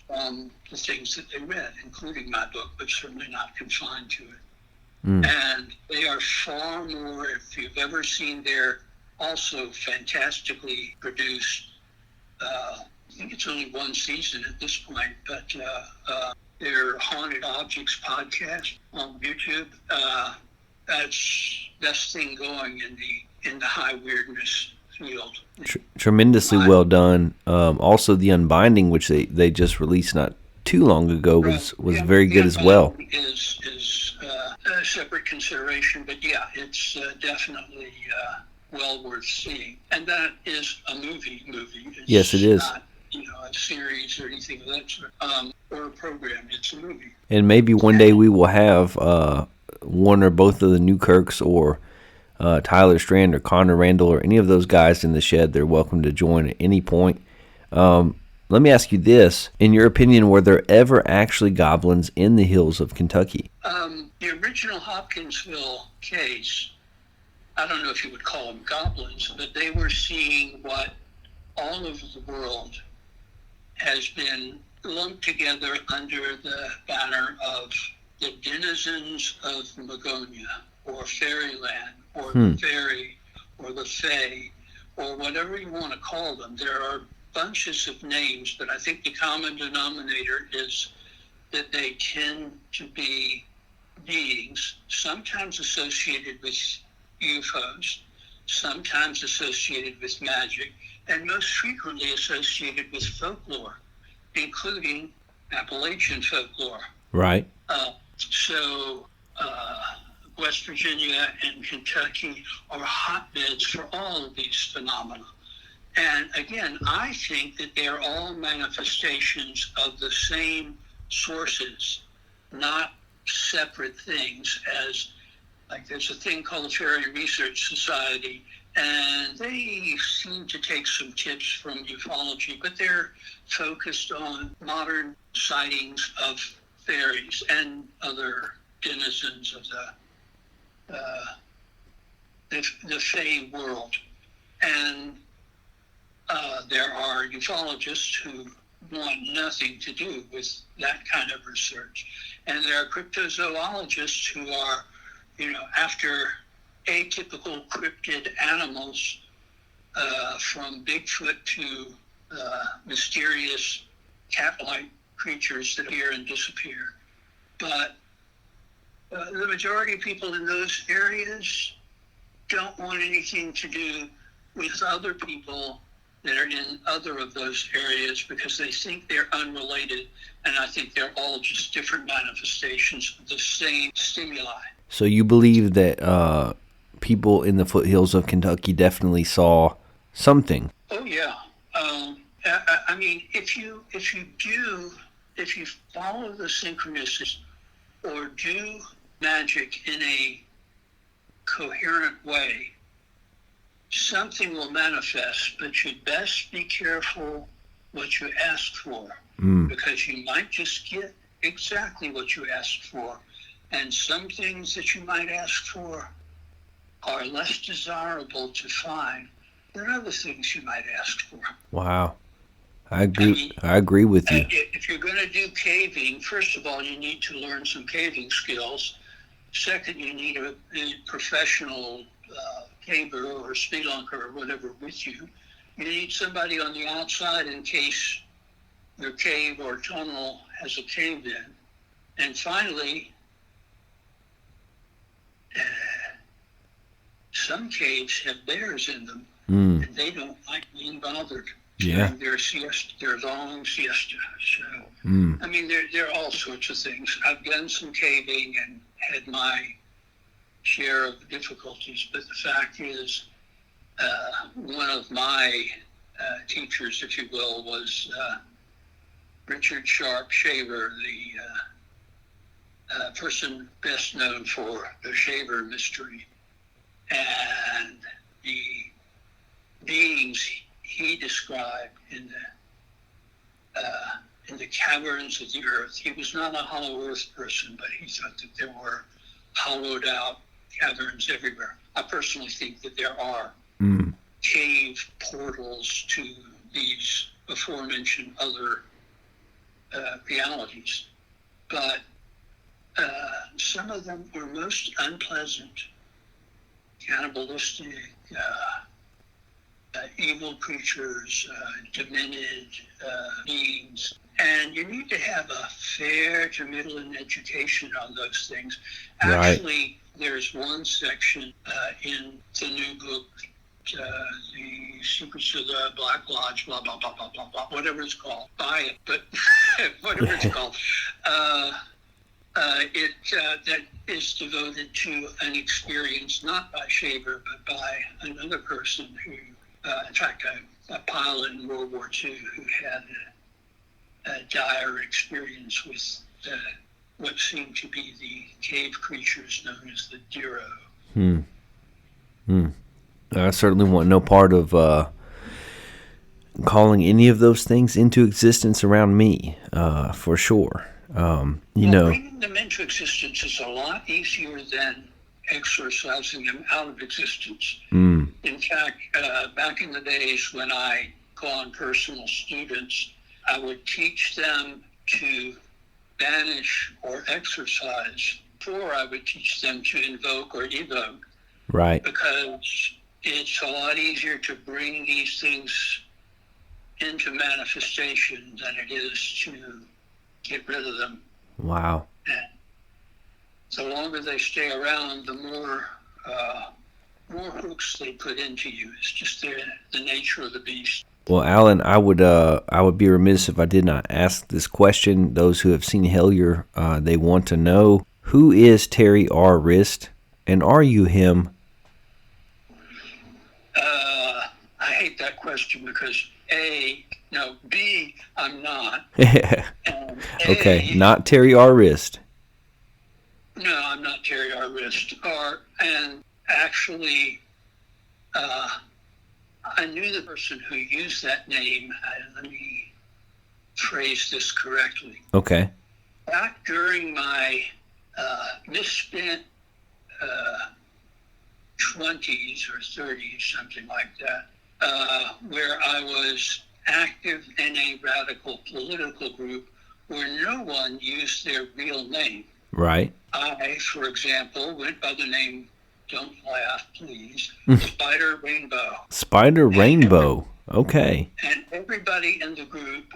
from the things that they read, including my book, but certainly not confined to it. And they are far more, if you've ever seen their also fantastically produced, I think it's only one season at this point, but their Haunted Objects podcast on YouTube, that's best thing going in the high weirdness field. Tremendously well done. Also, The Unbinding, which they just released not too long ago, was very good as well. Is a separate consideration, but yeah, it's definitely well worth seeing. And that is a movie. It's yes, it is. Not, a series or anything of that sort, or a program. It's a movie. And maybe one day we will have one or both of the Newkirks or Tyler Strand or Connor Randall or any of those guys in the shed. They're welcome to join at any point. Let me ask you this. In your opinion, were there ever actually goblins in the hills of Kentucky? The original Hopkinsville case, I don't know if you would call them goblins, but they were seeing what all over the world has been lumped together under the banner of the denizens of Magonia, or fairyland, or the fairy, or the fae, or whatever you want to call them. There are bunches of names, but I think the common denominator is that they tend to be beings, sometimes associated with UFOs, sometimes associated with magic, and most frequently associated with folklore, including Appalachian folklore. Right. So West Virginia and Kentucky are hotbeds for all of these phenomena. And again, I think that they're all manifestations of the same sources, not separate things. As like there's a thing called the Fairy Research Society, and they seem to take some tips from ufology, but they're focused on modern sightings of fairies and other denizens of the fae world. And there are ufologists who want nothing to do with that kind of research. And there are cryptozoologists who are, after atypical cryptid animals, from Bigfoot to mysterious cat-like creatures that appear and disappear. But the majority of people in those areas don't want anything to do with other people that are in other of those areas because they think they're unrelated, and I think they're all just different manifestations of the same stimuli. So you believe that people in the foothills of Kentucky definitely saw something? Oh yeah. I mean, if you follow the synchronicities or do magic in a coherent way, something will manifest, but you best be careful what you ask for, because you might just get exactly what you asked for. And some things that you might ask for are less desirable to find than other things you might ask for. Wow. I agree with you. If you're going to do caving, first of all, you need to learn some caving skills. Second, you need a professional caver or spelunker or whatever with you. You need somebody on the outside in case your cave or tunnel has a cave in. And finally, some caves have bears in them, and they don't like being bothered during their long siesta. So, I mean, there are all sorts of things. I've done some caving and had my share of difficulties, but the fact is, one of my teachers, if you will, was Richard Sharp Shaver, the person best known for the Shaver mystery, and the beings he described in the caverns of the earth. He was not a hollow earth person, but he thought that there were hollowed out caverns everywhere. I personally think that there are cave portals to these aforementioned other realities. But some of them were most unpleasant, cannibalistic, evil creatures, demented beings. And you need to have a fair to middling education on those things. Right. Actually, there's one section in the new book, The Secrets of the Black Lodge, blah, blah, blah, blah, blah, blah, whatever it's called. Buy it, but whatever it's called. That is devoted to an experience, not by Shaver, but by another person who, in fact, a pilot in World War II who had a dire experience with what seemed to be the cave creatures known as the Diro. I certainly want no part of calling any of those things into existence around me, for sure. Bringing them into existence is a lot easier than exorcising them out of existence. In fact, back in the days when I call on personal students, I would teach them to banish or exorcise before I would teach them to invoke or evoke. Right. Because it's a lot easier to bring these things into manifestation than it is to get rid of them. Wow. And the longer they stay around, the more hooks they put into you. It's just the nature of the beast. Well, Allan, I would be remiss if I did not ask this question. Those who have seen Hellier, they want to know, who is Terry R. Wriste, and are you him? I hate that question because B, I'm not. Okay, not Terry R. Wriste. No, I'm not Terry R. Wriste. And actually, I knew the person who used that name. Let me phrase this correctly. Okay. Back during my misspent 20s or 30s, something like that, where I was active in a radical political group where no one used their real name. Right. I, for example, went by the name, don't laugh, please, Spider Rainbow. Spider Rainbow. Okay. And everybody in the group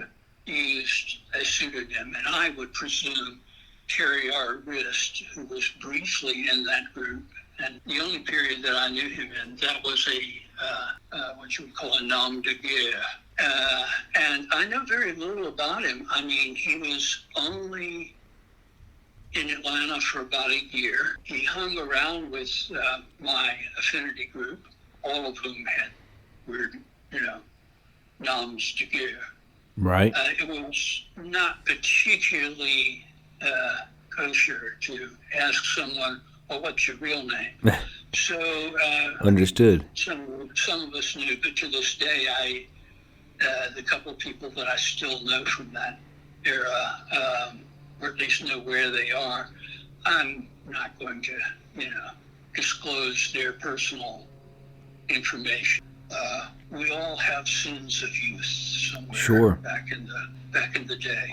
used a pseudonym, and I would presume Terry R. Wriste, who was briefly in that group, and the only period that I knew him in, that was what you would call a nom de guerre. And I know very little about him. I mean, he was only in Atlanta for about a year. He hung around with my affinity group, all of whom had weird, noms de guerre. Right. It was not particularly kosher to ask someone, well, what's your real name? So understood. Some of us knew, but to this day, the couple of people that I still know from that era, or at least know where they are, I'm not going to, disclose their personal information. We all have sins of youth somewhere. Sure. Back in the day.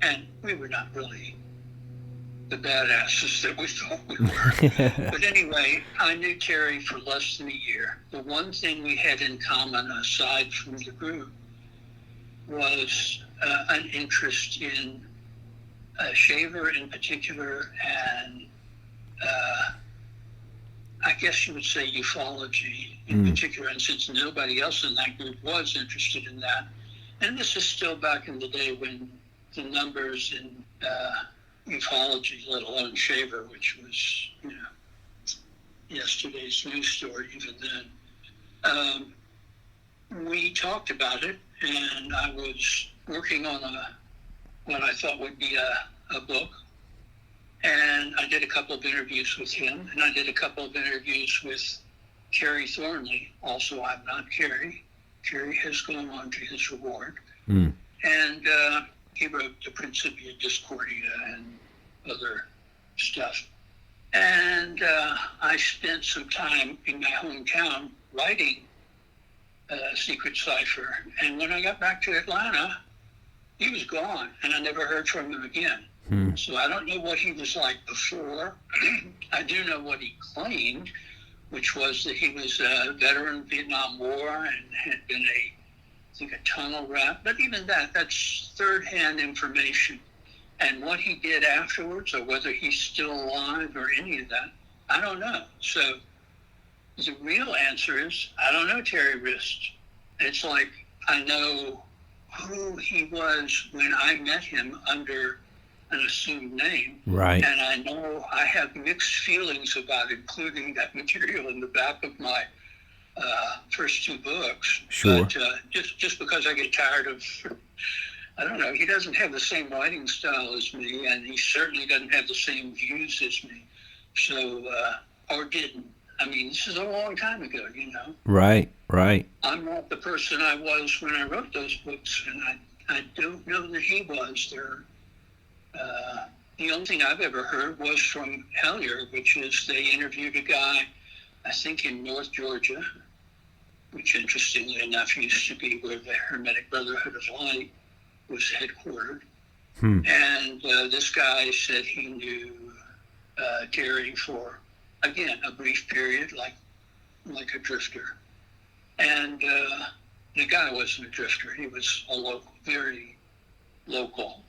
And we were not really the badasses that we thought we were. But anyway, I knew Terry for less than a year. The one thing we had in common, aside from the group, was an interest in Shaver in particular, and I guess you would say ufology in particular. And since nobody else in that group was interested in that, and this is still back in the day when the numbers in ufology, let alone Shaver, which was, yesterday's news story even then, we talked about it, and I was working on what I thought would be a book. And I did a couple of interviews with him, and I did a couple of interviews with Kerry Thornley. Also, I'm not Kerry. Kerry has gone on to his reward. And he wrote The Principia Discordia and other stuff. And I spent some time in my hometown writing Secret Cypher. And when I got back to Atlanta, he was gone, and I never heard from him again. So I don't know what he was like before. I do know what he claimed, which was that he was a veteran of the Vietnam War and had been a tunnel rat. But even that's third-hand information. And what he did afterwards, or whether he's still alive or any of that, I don't know. So the real answer is, I don't know Terry Wriste. It's like I know who he was when I met him under an assumed name. Right. And I know I have mixed feelings about including that material in the back of my first two books. Sure. But just because I get tired of, I don't know, he doesn't have the same writing style as me, and he certainly doesn't have the same views as me. So, or didn't. I mean, this is a long time ago, you know. Right. I'm not the person I was when I wrote those books, and I don't know that he was there. The only thing I've ever heard was from Hellier, which is they interviewed a guy, I think in North Georgia, which interestingly enough used to be where the Hermetic Brotherhood of Light was headquartered. And this guy said he knew Terry for, again, a brief period, like a drifter. And the guy wasn't a drifter. He was a local, very local.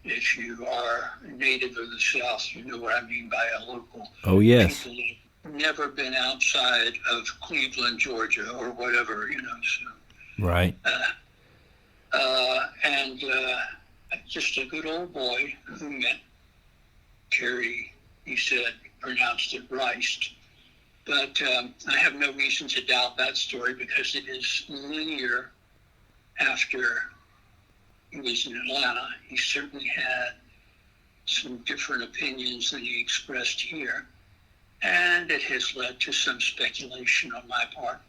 If you are a native of the South, you know what I mean by a local. Oh, yes. People who've never been outside of Cleveland, Georgia, or whatever, you know. So, right. And just a good old boy who met Terry, he said, pronounced it Wriste. But I have no reason to doubt that story because it is linear after he was in Atlanta. He certainly had some different opinions than he expressed here. And it has led to some speculation on my part.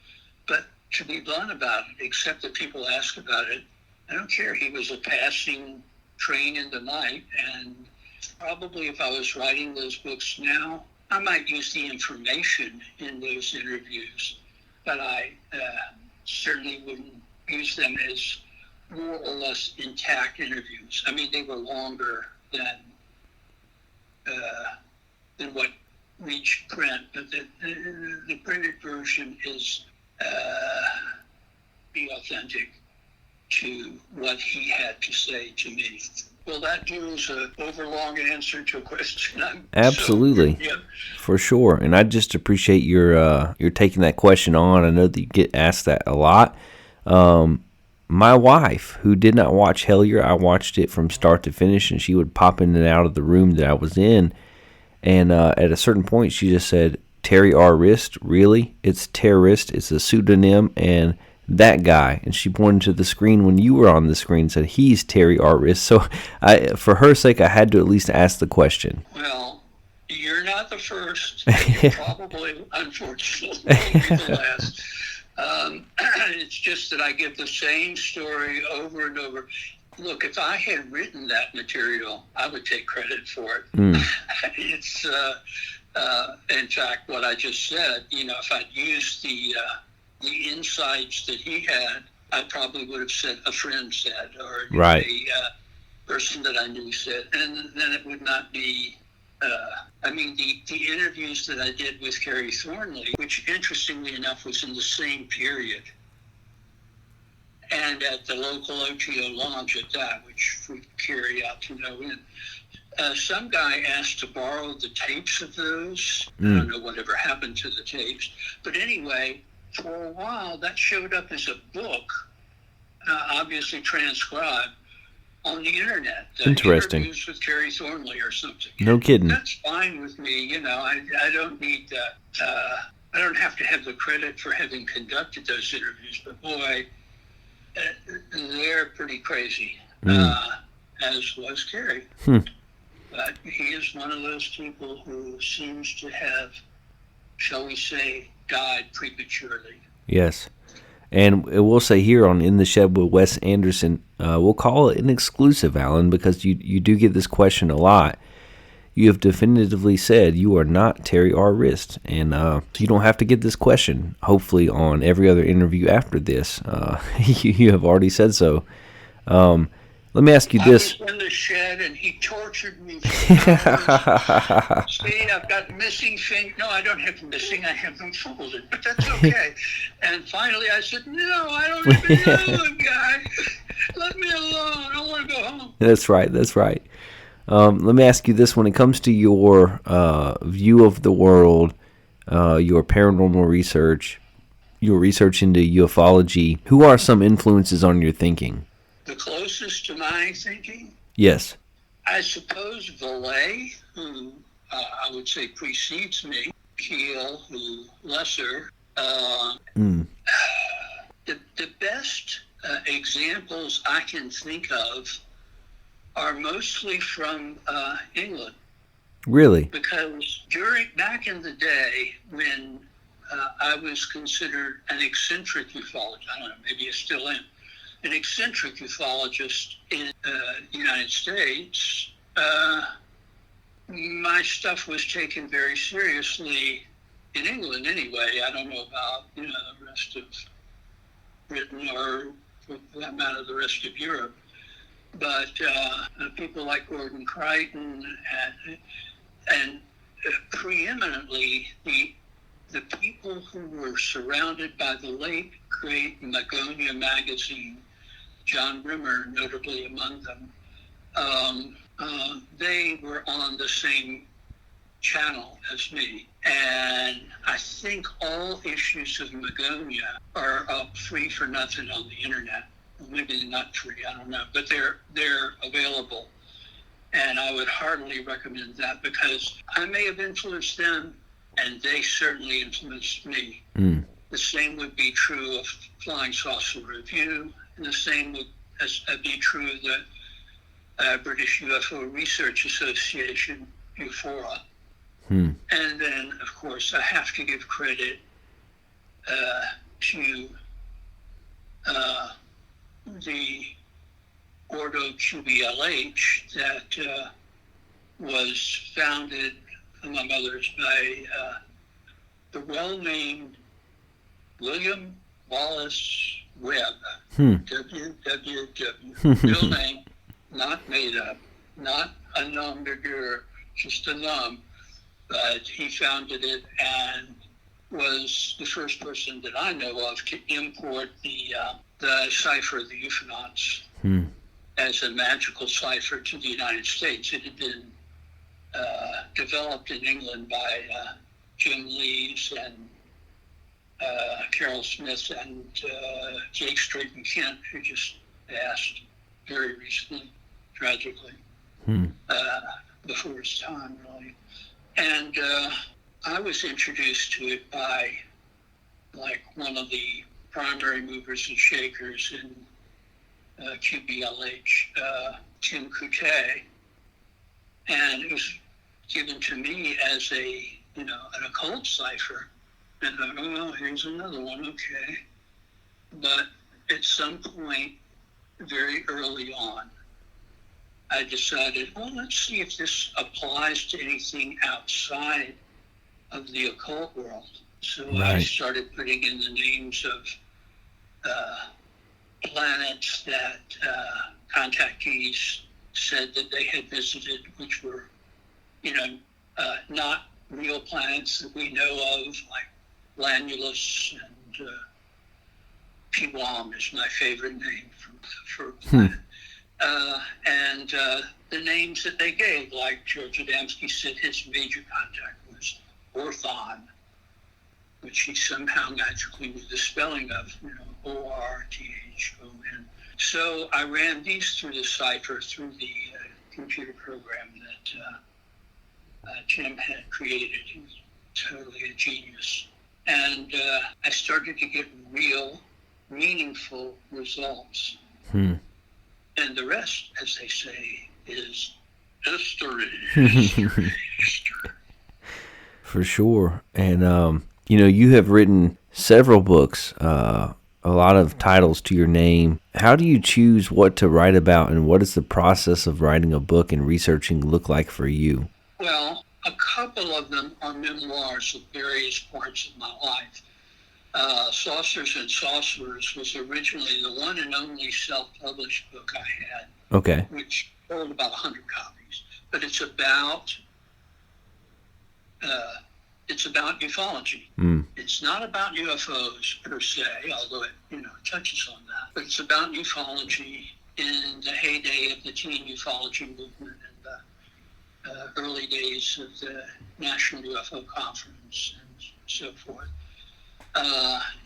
But to be blunt about it, except that people ask about it, I don't care. He was a passing train in the night. And probably if I was writing those books now, I might use the information in those interviews, but I certainly wouldn't use them as more or less intact interviews. I mean, they were longer than what reached print, but the printed version is be authentic to what he had to say to me. Well, that was an overlong answer to a question. Absolutely, yeah. For sure. And I just appreciate your taking that question on. I know that you get asked that a lot. My wife, who did not watch Hellier, I watched it from start to finish, and she would pop in and out of the room that I was in. And at a certain point, she just said, "Terry R. Wriste, really? It's terrorist. It's a pseudonym, and that guy." And she pointed to the screen when you were on the screen and said, "He's Terry R. Wriste." So for her sake, I had to at least ask the question. Well, you're not the first. You're probably, unfortunately, won't be the last. It's just that I give the same story over and over. Look, if I had written that material, I would take credit for it. It's, in fact, what I just said. You know, if I'd used the insights that he had, I probably would have said a friend said, or right. a person that I knew said, and then it would not be. I mean, the interviews that I did with Kerry Thornley, which interestingly enough was in the same period, and at the local OTO lounge at that, which we carry out to no end. Some guy asked to borrow the tapes of those. I don't know whatever happened to the tapes. But anyway, for a while, that showed up as a book, obviously transcribed, on the internet. Interesting. Interviews with Kerry Thornley or something. No kidding. That's fine with me. You know, I don't need that. I don't have to have the credit for having conducted those interviews, but boy, they're pretty crazy, as was Kerry. But he is one of those people who seems to have, shall we say, died prematurely. Yes. And we'll say here on In the Shed with Wes Anderson, we'll call it an exclusive, Allan, because you do get this question a lot. You have definitively said you are not Terry R. Wriste, and you don't have to get this question, hopefully, on every other interview after this. You have already said so. Let me ask you this. I was in the shed and he tortured me for hours. See, I've got missing fingers. No, I don't have missing. I have them folded, but that's okay. And finally I said, no, I don't even know the guy. Let me alone. I want to go home. That's right. Let me ask you this. When it comes to your view of the world, your paranormal research, your research into ufology, who are some influences on your thinking? The closest to my thinking? Yes. I suppose Valet, who I would say precedes me, Keel, who lesser. The best examples I can think of are mostly from England. Really? Because back in the day when I was considered an eccentric ufologist, I don't know, maybe I still am, an eccentric ufologist in the United States, my stuff was taken very seriously in England anyway. I don't know about the rest of Britain or, for that matter, the rest of Europe. But people like Gordon Crichton and preeminently the people who were surrounded by the late great Magonia magazine, John Rimmer notably among them, they were on the same channel as me. And I think all issues of Magonia are up free for nothing on the internet. Maybe they're not free, I don't know, but they're available. And I would heartily recommend that because I may have influenced them and they certainly influenced me. The same would be true of Flying Saucer Review, and the same would be true of the British UFO Research Association, UFOA. And then, of course, I have to give credit to the Ordo QBLH that was founded, among others, by the well-named William Wallace Webb, WWW, real name, not made up, not a nom de guerre, just a nom, but he founded it and was the first person that I know of to import the Cypher, the UfOnauts, as a magical cipher to the United States. It had been developed in England by Jim Lees and Carol Smith and Jake Strayton Kent, who just passed very recently, tragically, before his time, really. And I was introduced to it by like one of the primary movers and shakers in QBLH, Tim Coutet, and it was given to me as an occult cipher. And I go, oh, here's another one, okay. But at some point, very early on, I decided, well, let's see if this applies to anything outside of the occult world. So I started putting in the names of planets that contactees said that they had visited, which were, not real planets that we know of, like Lanulus and Pewam is my favorite name for a planet. And the names that they gave, like George Adamski said his major contact was Orthon, which he somehow magically knew the spelling of, Orthon. So I ran these through the cipher, through the computer program that Jim had created. He was totally a genius. And I started to get real, meaningful results. And the rest, as they say, is history. For sure. And, you have written several books, a lot of titles to your name. How do you choose what to write about, and what does the process of writing a book and researching look like for you? Well, a couple of them are memoirs of various parts of my life. Saucers and Sorcerers was originally the one and only self-published book I had. Okay. which sold about 100 copies. But it's about ufology. It's not about UFOs per se, although it touches on that. But it's about ufology in the heyday of the teen ufology movement and the early days of the National UFO Conference and so forth.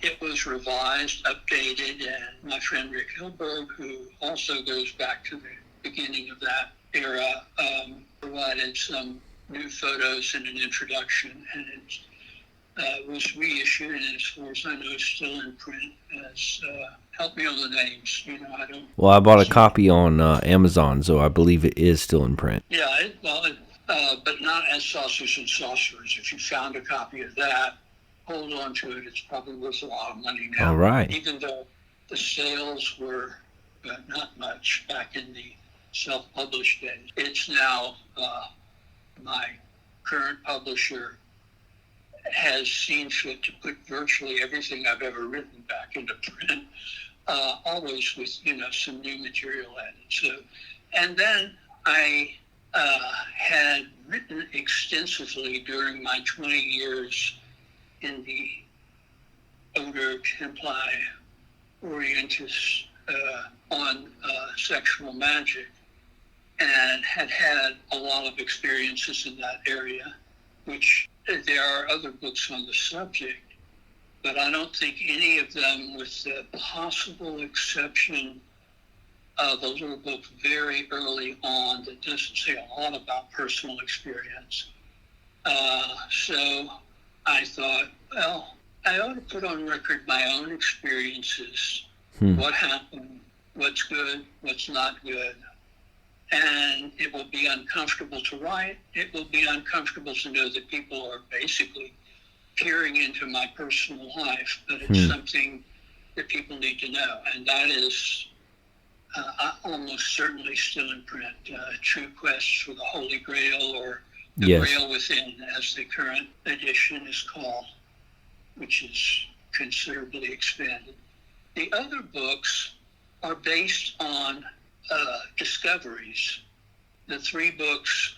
It was revised, updated, and my friend Rick Hilberg, who also goes back to the beginning of that era, provided some new photos and an introduction, and it was reissued, and as far as I know, it's still in print. Help me on the names. I don't. Well, I bought a copy on Amazon, so I believe it is still in print. Yeah, but not as Saucers and Sorcerers. If you found a copy of that, hold on to it. It's probably worth a lot of money now. All right. Even though the sales were not much back in the self-published days. It's now my current publisher has seen fit to put virtually everything I've ever written back into print, always with some new material added. So, and then I had written extensively during my 20 years in the Order Templi Orientis on sexual magic, and had a lot of experiences in that area, which there are other books on the subject, but I don't think any of them, with the possible exception of a little book very early on that doesn't say a lot about personal experience. So I thought, well, I ought to put on record my own experiences, what happened, what's good, what's not good. And it will be uncomfortable to write. It will be uncomfortable to know that people are basically peering into my personal life, but it's something that people need to know. And that is almost certainly still in print. True Quest for the Holy Grail, or The Grail Within, as the current edition is called, which is considerably expanded. The other books are based on discoveries. The three books,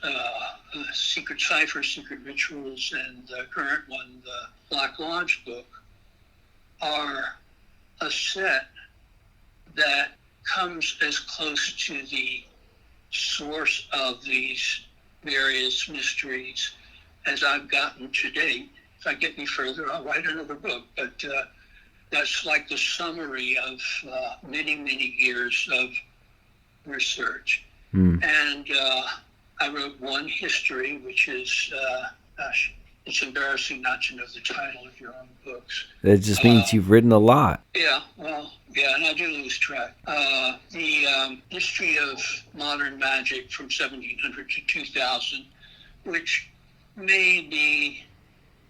Secret Cypher, Secret Rituals, and the current one, the Black Lodge book, are a set that comes as close to the source of these various mysteries as I've gotten to date. If I get any further, I'll write another book, but that's like the summary of many, many years of research. And I wrote one history, which is, it's embarrassing not to know the title of your own books. That just means you've written a lot. Yeah, well, yeah, and I do lose track. The history of modern magic from 1700 to 2000, which maybe,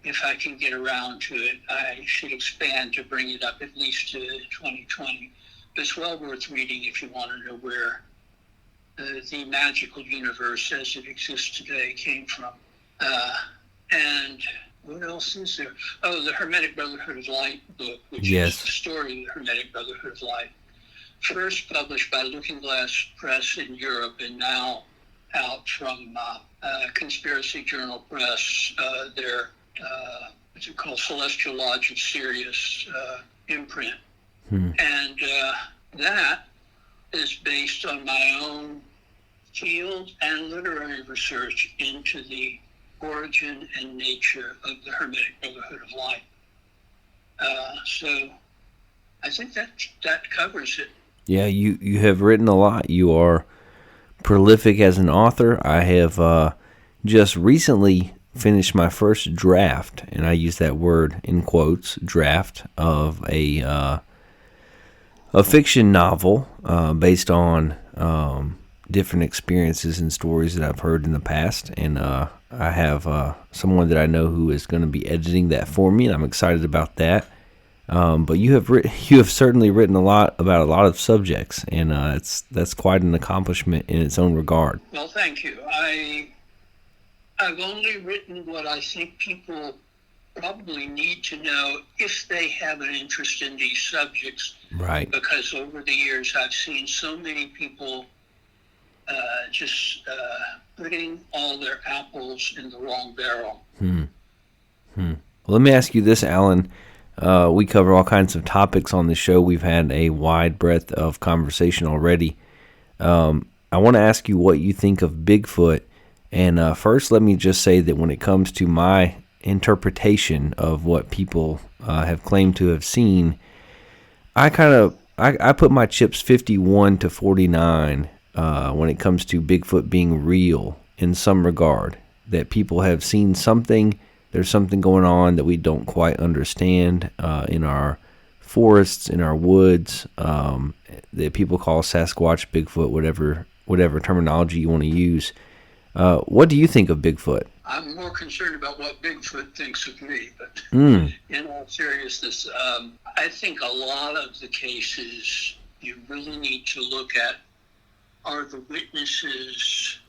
if I can get around to it, I should expand to bring it up at least to 2020. But it's well worth reading if you want to know where the magical universe as it exists today came from. And what else is there? Oh, the Hermetic Brotherhood of Light book, which is the story of the Hermetic Brotherhood of Light. First published by Looking Glass Press in Europe, and now out from Conspiracy Journal Press, their, what's it called, Celestial Lodge of Sirius imprint. And that is based on my own field and literary research into the origin and nature of the Hermetic Brotherhood of Light. So I think that covers it. Yeah, you have written a lot. You are prolific as an author. I have just recently finished my first draft, and I use that word in quotes, draft, of a fiction novel based on different experiences and stories that I've heard in the past. And I have someone that I know who is going to be editing that for me, and I'm excited about that. But you have certainly written a lot about a lot of subjects, and that's quite an accomplishment in its own regard. Well, thank you. I've only written what I think people probably need to know if they have an interest in these subjects. Right. Because over the years I've seen so many people just putting all their apples in the wrong barrel. Well, let me ask you this, Alan. We cover all kinds of topics on the show. We've had a wide breadth of conversation already. I want to ask you what you think of Bigfoot. And first, let me just say that when it comes to my interpretation of what people have claimed to have seen, I put my chips 51 to 49 when it comes to Bigfoot being real in some regard. That people have seen something. There's something going on that we don't quite understand in our forests, in our woods, that people call Sasquatch, Bigfoot, whatever terminology you want to use. What do you think of Bigfoot? I'm more concerned about what Bigfoot thinks of me, but in all seriousness, I think a lot of the cases you really need to look at are the witnesses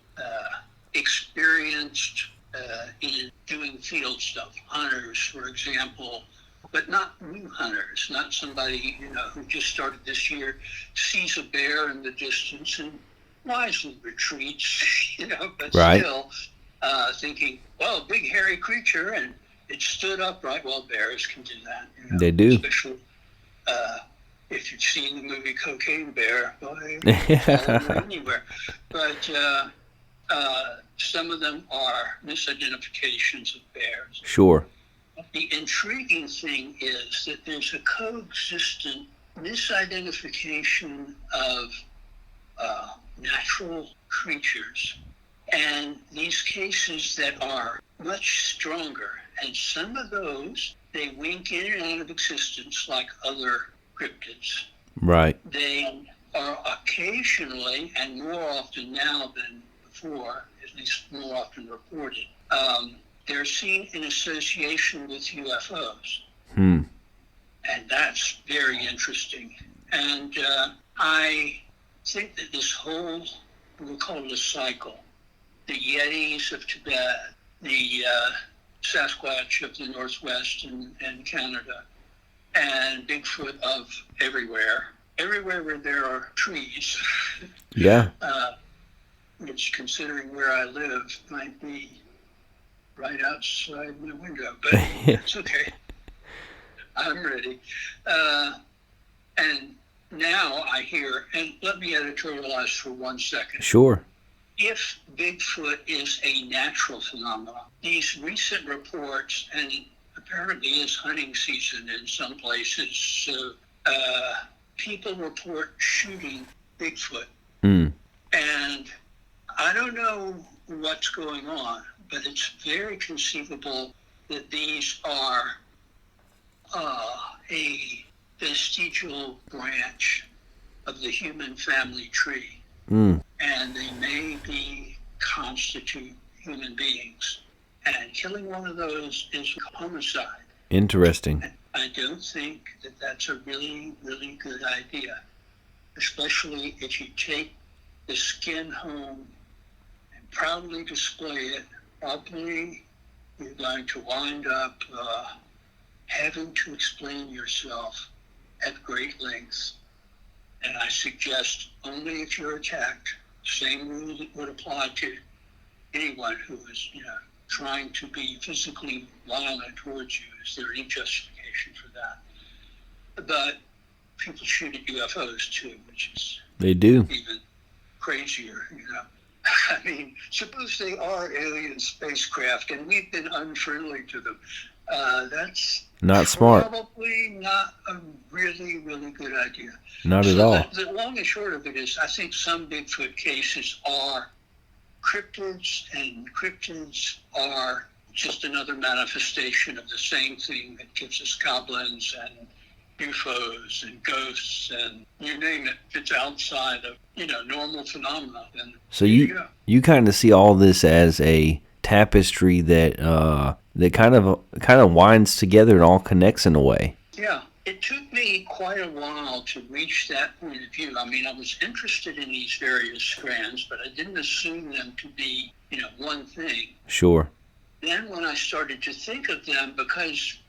experienced in doing field stuff. Hunters, for example, but not new hunters, not somebody, who just started this year, sees a bear in the distance and wisely retreats, but right. Still thinking, well, big hairy creature, and it stood upright. Well, bears can do that. They do. Especially if you've seen the movie Cocaine Bear, follow anywhere. But some of them are misidentifications of bears. Sure. The intriguing thing is that there's a coexistent misidentification of natural creatures and these cases that are much stronger. And some of those, they wink in and out of existence like other cryptids. Right. They are occasionally, and more often now than before, at least more often reported, they're seen in association with UFOs. And that's very interesting. And I think that this whole, we'll call it a cycle, the Yetis of Tibet, the Sasquatch of the Northwest and Canada, and Bigfoot of everywhere where there are trees. Yeah. Which, considering where I live, might be right outside my window, but it's okay. I'm ready. And now I hear, and let me editorialize for 1 second. Sure. If Bigfoot is a natural phenomenon, these recent reports, and apparently it's hunting season in some places, so people report shooting Bigfoot. And I don't know what's going on, but it's very conceivable that these are a vestigial branch of the human family tree. And they may constitute human beings. And killing one of those is homicide. Interesting. And I don't think that that's a really, really good idea, especially if you take the skin home and proudly display it. Probably you're going to wind up having to explain yourself at great lengths. And I suggest only if you're attacked. Same rule that would apply to anyone who is, trying to be physically violent towards you. Is there any justification for that? But people shoot at UFOs too, which is they do even crazier. I mean, suppose they are alien spacecraft and we've been unfriendly to them. That's not smart. Probably not a really, really good idea. Not at all. The long and short of it is, I think some Bigfoot cases are cryptids, and cryptids are just another manifestation of the same thing that gives us goblins and UFOs and ghosts and you name it. It's outside of normal phenomena. And so you kind of see all this as a tapestry that kind of winds together and all connects in a way. Yeah, it took me quite a while to reach that point of view. I mean, I was interested in these various strands, but I didn't assume them to be, one thing. Sure. Then when I started to think of them, because,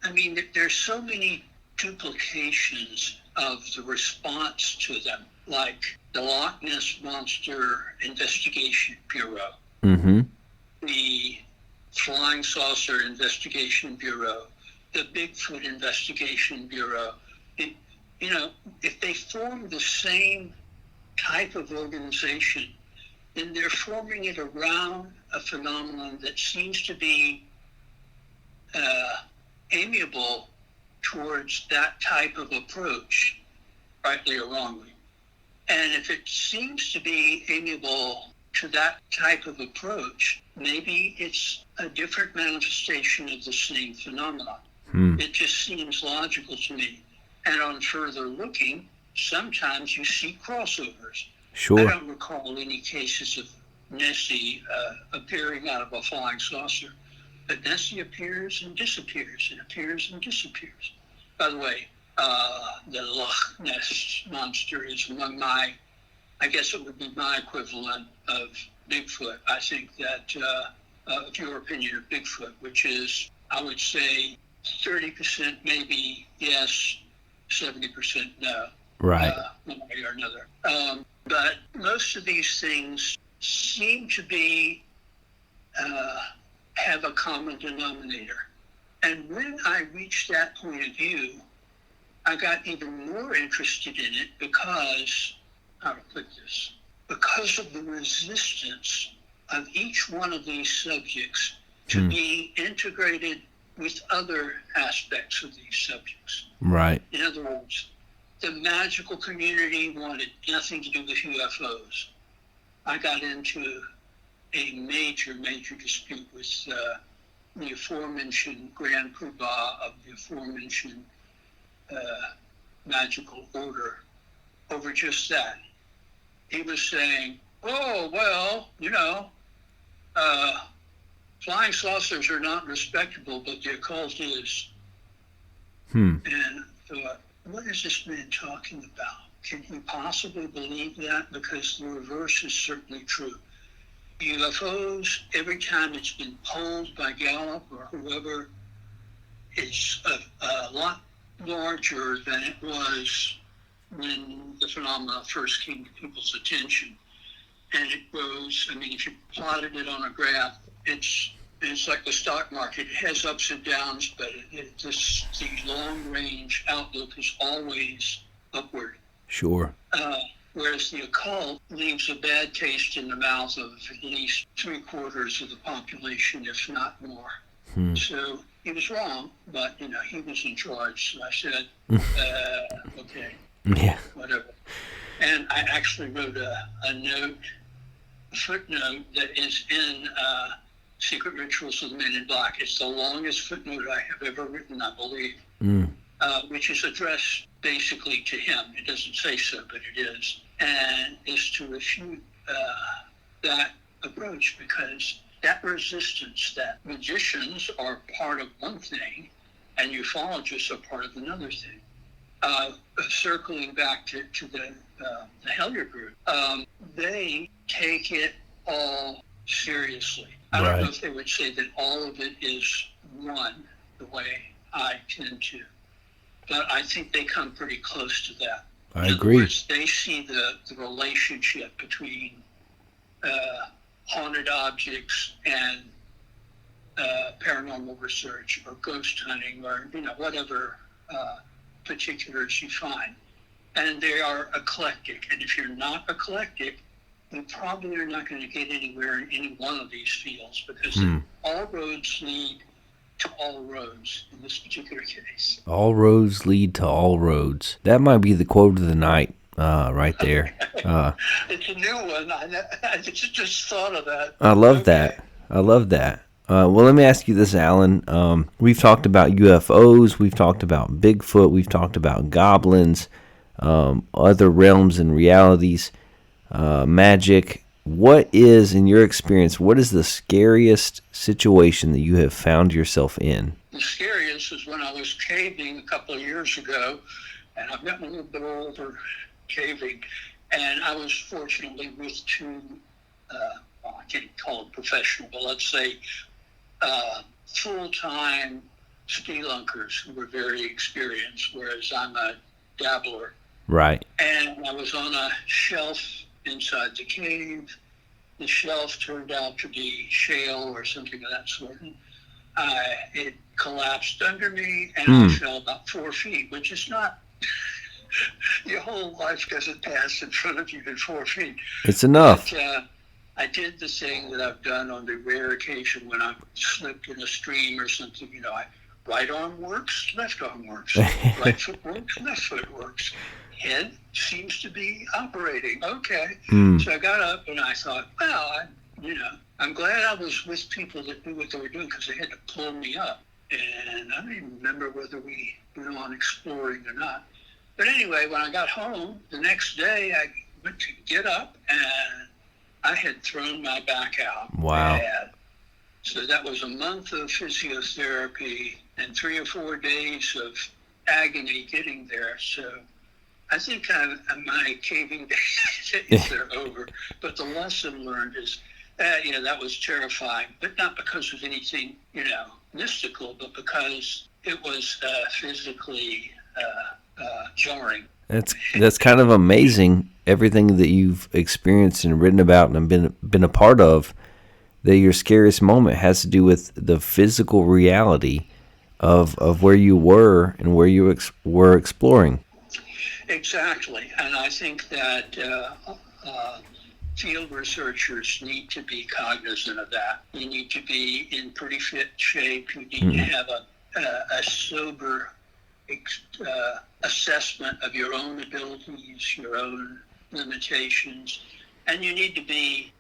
I mean, there's so many duplications of the response to them. like the Loch Ness Monster Investigation Bureau, Mm-hmm. the Flying Saucer Investigation Bureau, the Bigfoot Investigation Bureau. If they form the same type of organization, then they're forming it around a phenomenon that seems to be amiable towards that type of approach, rightly or wrongly. And if it seems to be amiable to that type of approach, maybe it's a different manifestation of the same phenomenon. It just seems logical to me. And on further looking, sometimes you see crossovers. Sure. I don't recall any cases of Nessie appearing out of a flying saucer, but Nessie appears and disappears and appears and disappears. By the way, the Loch Ness Monster is among my, I guess it would be my equivalent of Bigfoot. I think that, of your opinion of Bigfoot, which is, I would say, 30% maybe yes, 70% no. Right. One way or another. But most of these things seem to be, have a common denominator. And when I reached that point of view, I got even more interested in it because, how to put this, because of the resistance of each one of these subjects to be integrated with other aspects of these subjects. Right. In other words, the magical community wanted nothing to do with UFOs. I got into a major dispute with the aforementioned Grand Poobah of the aforementioned magical order over just that. He was saying, oh, well, flying saucers are not respectable, but the occult is. And I thought, what is this man talking about? Can he possibly believe that? Because the reverse is certainly true. UFOs, every time it's been polled by Gallup or whoever, it's a lot larger than it was when the phenomena first came to people's attention. And it grows, if you plotted it on a graph, it's like the stock market. It has ups and downs, but the long-range outlook is always upward. Sure. Whereas the occult leaves a bad taste in the mouth of at least 3/4 of the population, if not more. So he was wrong, but, he was in charge. So I said, okay, whatever. And I actually wrote a note, a footnote that is in Secret Rituals of the Men in Black. It's the longest footnote I have ever written, I believe, which is addressed basically to him. It doesn't say so, but it is. And is to refute that approach, because that resistance, that magicians are part of one thing and ufologists are part of another thing. Circling back to the Hellier group, they take it all seriously. I don't know if they would say that all of it is one, the way I tend to, but I think they come pretty close to that. I In agree. other words, they see the relationship between haunted objects and paranormal research or ghost hunting or whatever particulars you find. And they are eclectic. And if you're not eclectic, you probably are not going to get anywhere in any one of these fields, because all roads lead to all roads in this particular case. All roads lead to all roads. That might be the quote of the night right there. It's a new one. I just thought of that. I love that. I love that. Well, let me ask you this, Alan. We've talked about UFOs. We've talked about Bigfoot. We've talked about goblins, other realms and realities, magic. What is, in your experience, what is the scariest situation that you have found yourself in? The scariest is when I was caving a couple of years ago, and I've gotten a little bit older caving, and I was fortunately with two, I can't call them professional, but let's say full-time spelunkers who were very experienced, whereas I'm a dabbler. Right. And I was on a shelf inside the cave. The shelf turned out to be shale or something of that sort. And it collapsed under me, and I fell about 4 feet, which is not... Your whole life doesn't pass in front of you in 4 feet. It's enough. But, I did the thing that I've done on the rare occasion when I've slipped in a stream or something. You know, right arm works, left arm works. Right foot works, left foot works. Head seems to be operating. Okay. So I got up and I thought, well, I'm glad I was with people that knew what they were doing, because they had to pull me up. And I don't even remember whether we went on exploring or not. But anyway, when I got home, the next day I went to get up and I had thrown my back out. Wow. Bad. So that was a month of physiotherapy and 3 or 4 days of agony getting there. So I think my caving days are over. But the lesson learned is, that was terrifying, but not because of anything, mystical, but because it was physically jarring. That's kind of amazing, everything that you've experienced and written about and been a part of, that your scariest moment has to do with the physical reality of where you were and where you were exploring. Exactly, and I think that field researchers need to be cognizant of that. You need to be in pretty fit shape. You need to have a sober assessment of your own abilities, your own limitations, and you need to be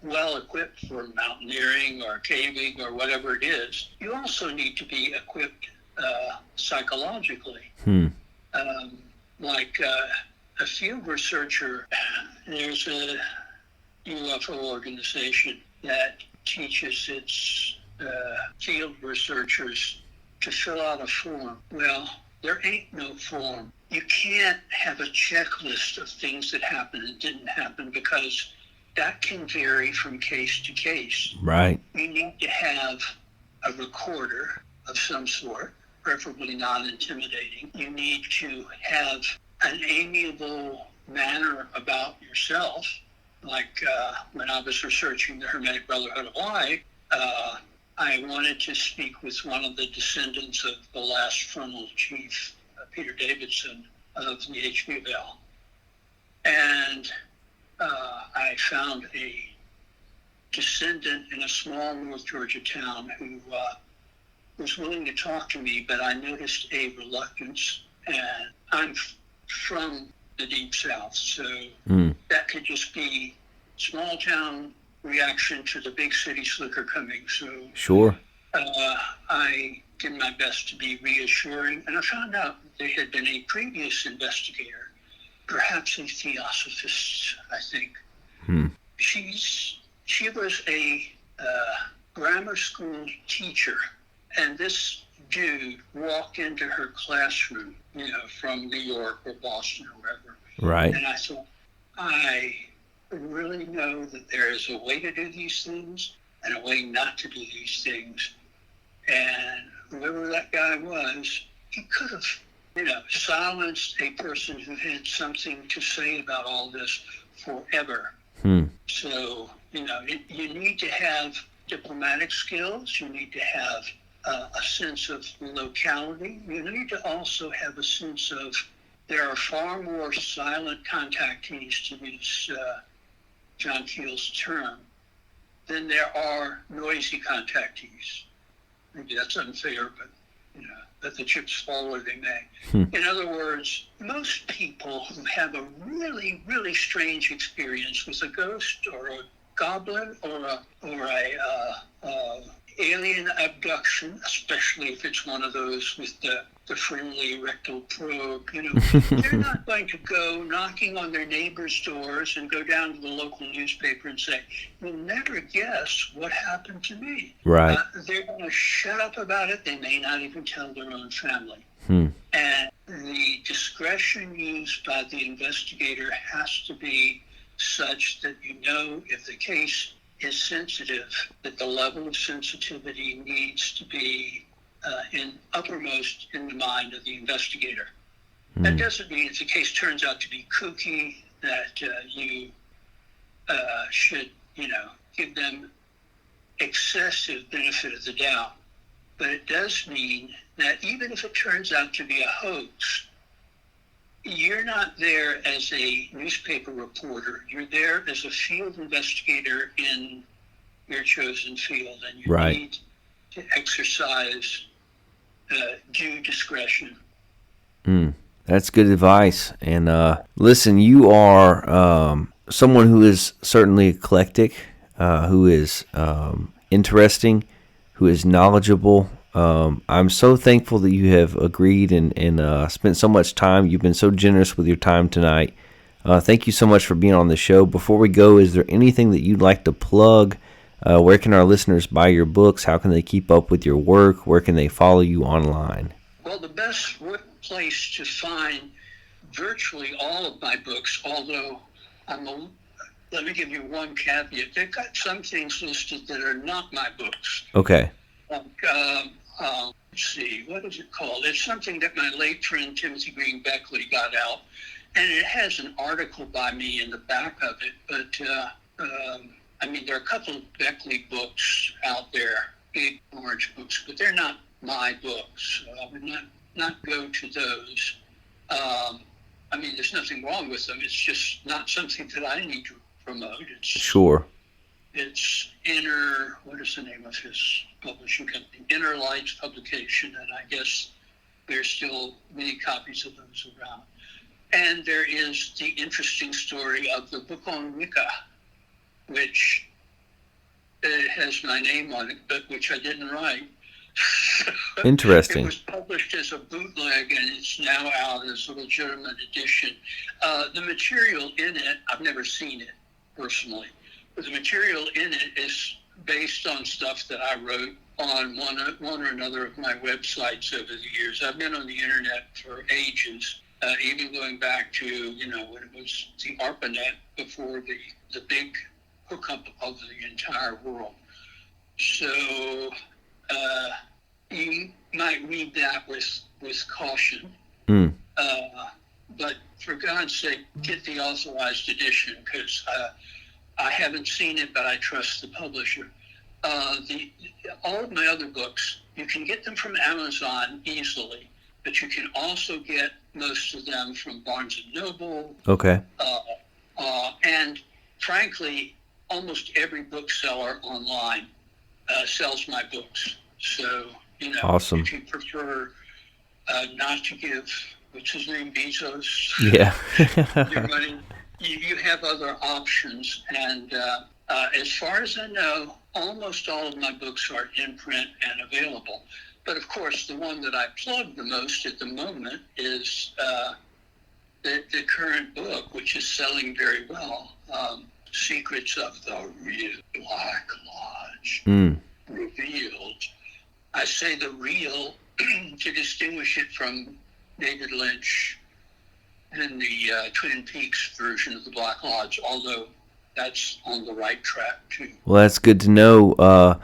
well equipped for mountaineering or caving or whatever it is. You also need to be equipped psychologically. Like a field researcher, there's a UFO organization that teaches its field researchers to fill out a form. Well, there ain't no form. You can't have a checklist of things that happened and didn't happen, because that can vary from case to case. Right. You need to have a recorder of some sort, preferably non-intimidating. You need to have an amiable manner about yourself. Like when I was researching the Hermetic Brotherhood of Light, I wanted to speak with one of the descendants of the last frontal chief, Peter Davidson of the HBL. And I found a descendant in a small North Georgia town who was willing to talk to me, but I noticed a reluctance. And I'm from the Deep South, so that could just be small town reaction to the big city slicker coming. So sure. I did my best to be reassuring, and I found out there had been a previous investigator, perhaps a theosophist, I think. She was a grammar school teacher, and this dude walked into her classroom, from New York or Boston or wherever. Right. And I thought, I really know that there is a way to do these things and a way not to do these things. And whoever that guy was, he could have, silenced a person who had something to say about all this forever. So, you need to have diplomatic skills. You need to have a sense of locality. You need to also have a sense of, there are far more silent contactees, to use John Keel's term, than there are noisy contactees. Maybe that's unfair, but let the chips fall where they may. In other words, most people who have a really, really strange experience with a ghost or a goblin or a alien abduction, especially if it's one of those with the friendly rectal probe, they're not going to go knocking on their neighbors' doors and go down to the local newspaper and say, "You'll never guess what happened to me." Right. They're going to shut up about it. They may not even tell their own family. And the discretion used by the investigator has to be such that if the case is sensitive, that the level of sensitivity needs to be uppermost in the mind of the investigator. That doesn't mean if the case turns out to be kooky that you should, give them excessive benefit of the doubt. But it does mean that even if it turns out to be a hoax, you're not there as a newspaper reporter. You're there as a field investigator in your chosen field, and you need to exercise due discretion. That's good advice. And listen, you are someone who is certainly eclectic, who is interesting, who is knowledgeable. I'm so thankful that you have agreed and spent so much time. You've been so generous with your time tonight. Thank you so much for being on the show. Before we go, is there anything that you'd like to plug? Where can our listeners buy your books? How can they keep up with your work? Where can they follow you online? Well, the best place to find virtually all of my books, although let me give you one caveat. They've got some things listed that are not my books. Okay. Let's see, what is it called? It's something that my late friend Timothy Green Beckley got out, and it has an article by me in the back of it. But there are a couple of Beckley books out there, big orange books, but they're not my books. So I would not go to those. There's nothing wrong with them. It's just not something that I need to promote. Sure. It's what is the name of his publishing company? Inner Lights Publication, and I guess there's still many copies of those around. And there is the interesting story of the book on Wicca, which has my name on it, but which I didn't write. Interesting. It was published as a bootleg, and it's now out as a legitimate edition. The material in it, I've never seen it personally, but the material in it is based on stuff that I wrote on one or another of my websites over the years. I've been on the internet for ages, even going back to, when it was the ARPANET before the big hookup of the entire world. So you might read that with caution. But for God's sake, get the authorized edition, because I haven't seen it, but I trust the publisher. All of my other books, you can get them from Amazon easily, but you can also get most of them from Barnes & Noble. Okay. And frankly, almost every bookseller online sells my books. So, awesome. If you prefer not to give, what's his name, Bezos, your money, you have other options. And as far as I know, almost all of my books are in print and available. But of course, the one that I plug the most at the moment is the current book, which is selling very well, Secrets of the Real Black Lodge, Revealed. I say the real to distinguish it from David Lynch and the Twin Peaks version of the Black Lodge, although that's on the right track too. Well, that's good to know.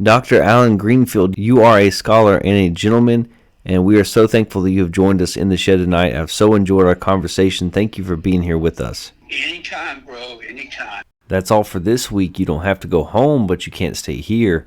Dr. Allan Greenfield, you are a scholar and a gentleman, and we are so thankful that you have joined us in the shed tonight. I've so enjoyed our conversation. Thank you for being here with us. Anytime, bro, anytime. That's all for this week. You don't have to go home, but you can't stay here.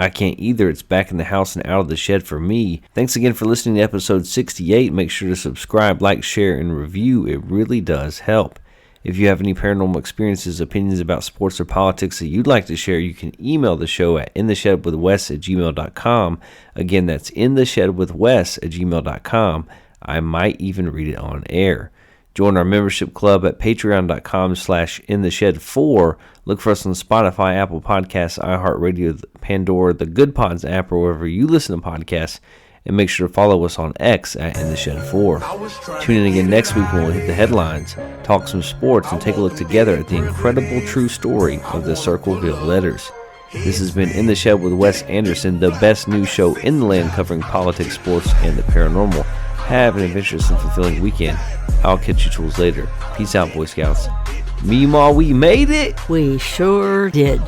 I can't either. It's back in the house and out of the shed for me. Thanks again for listening to episode 68. Make sure to subscribe, like, share, and review. It really does help. If you have any paranormal experiences, opinions about sports or politics that you'd like to share, you can email the show at intheshedwithwes@gmail.com. Again, that's intheshedwithwes@gmail.com. I might even read it on air. Join our membership club at patreon.com/intheshed4. Look for us on Spotify, Apple Podcasts, iHeartRadio, Pandora, the Good Pods app, or wherever you listen to podcasts. And make sure to follow us on X at InTheShed4. Tune in again next week when we'll hit the headlines, talk some sports, and take a look together at the incredible true story of the Circleville letters. This has been In the Shed with Wes Anderson, the best news show in the land covering politics, sports, and the paranormal. Have an adventurous and fulfilling weekend. I'll catch you tools later. Peace out, Boy Scouts. Meemaw, we made it! We sure did.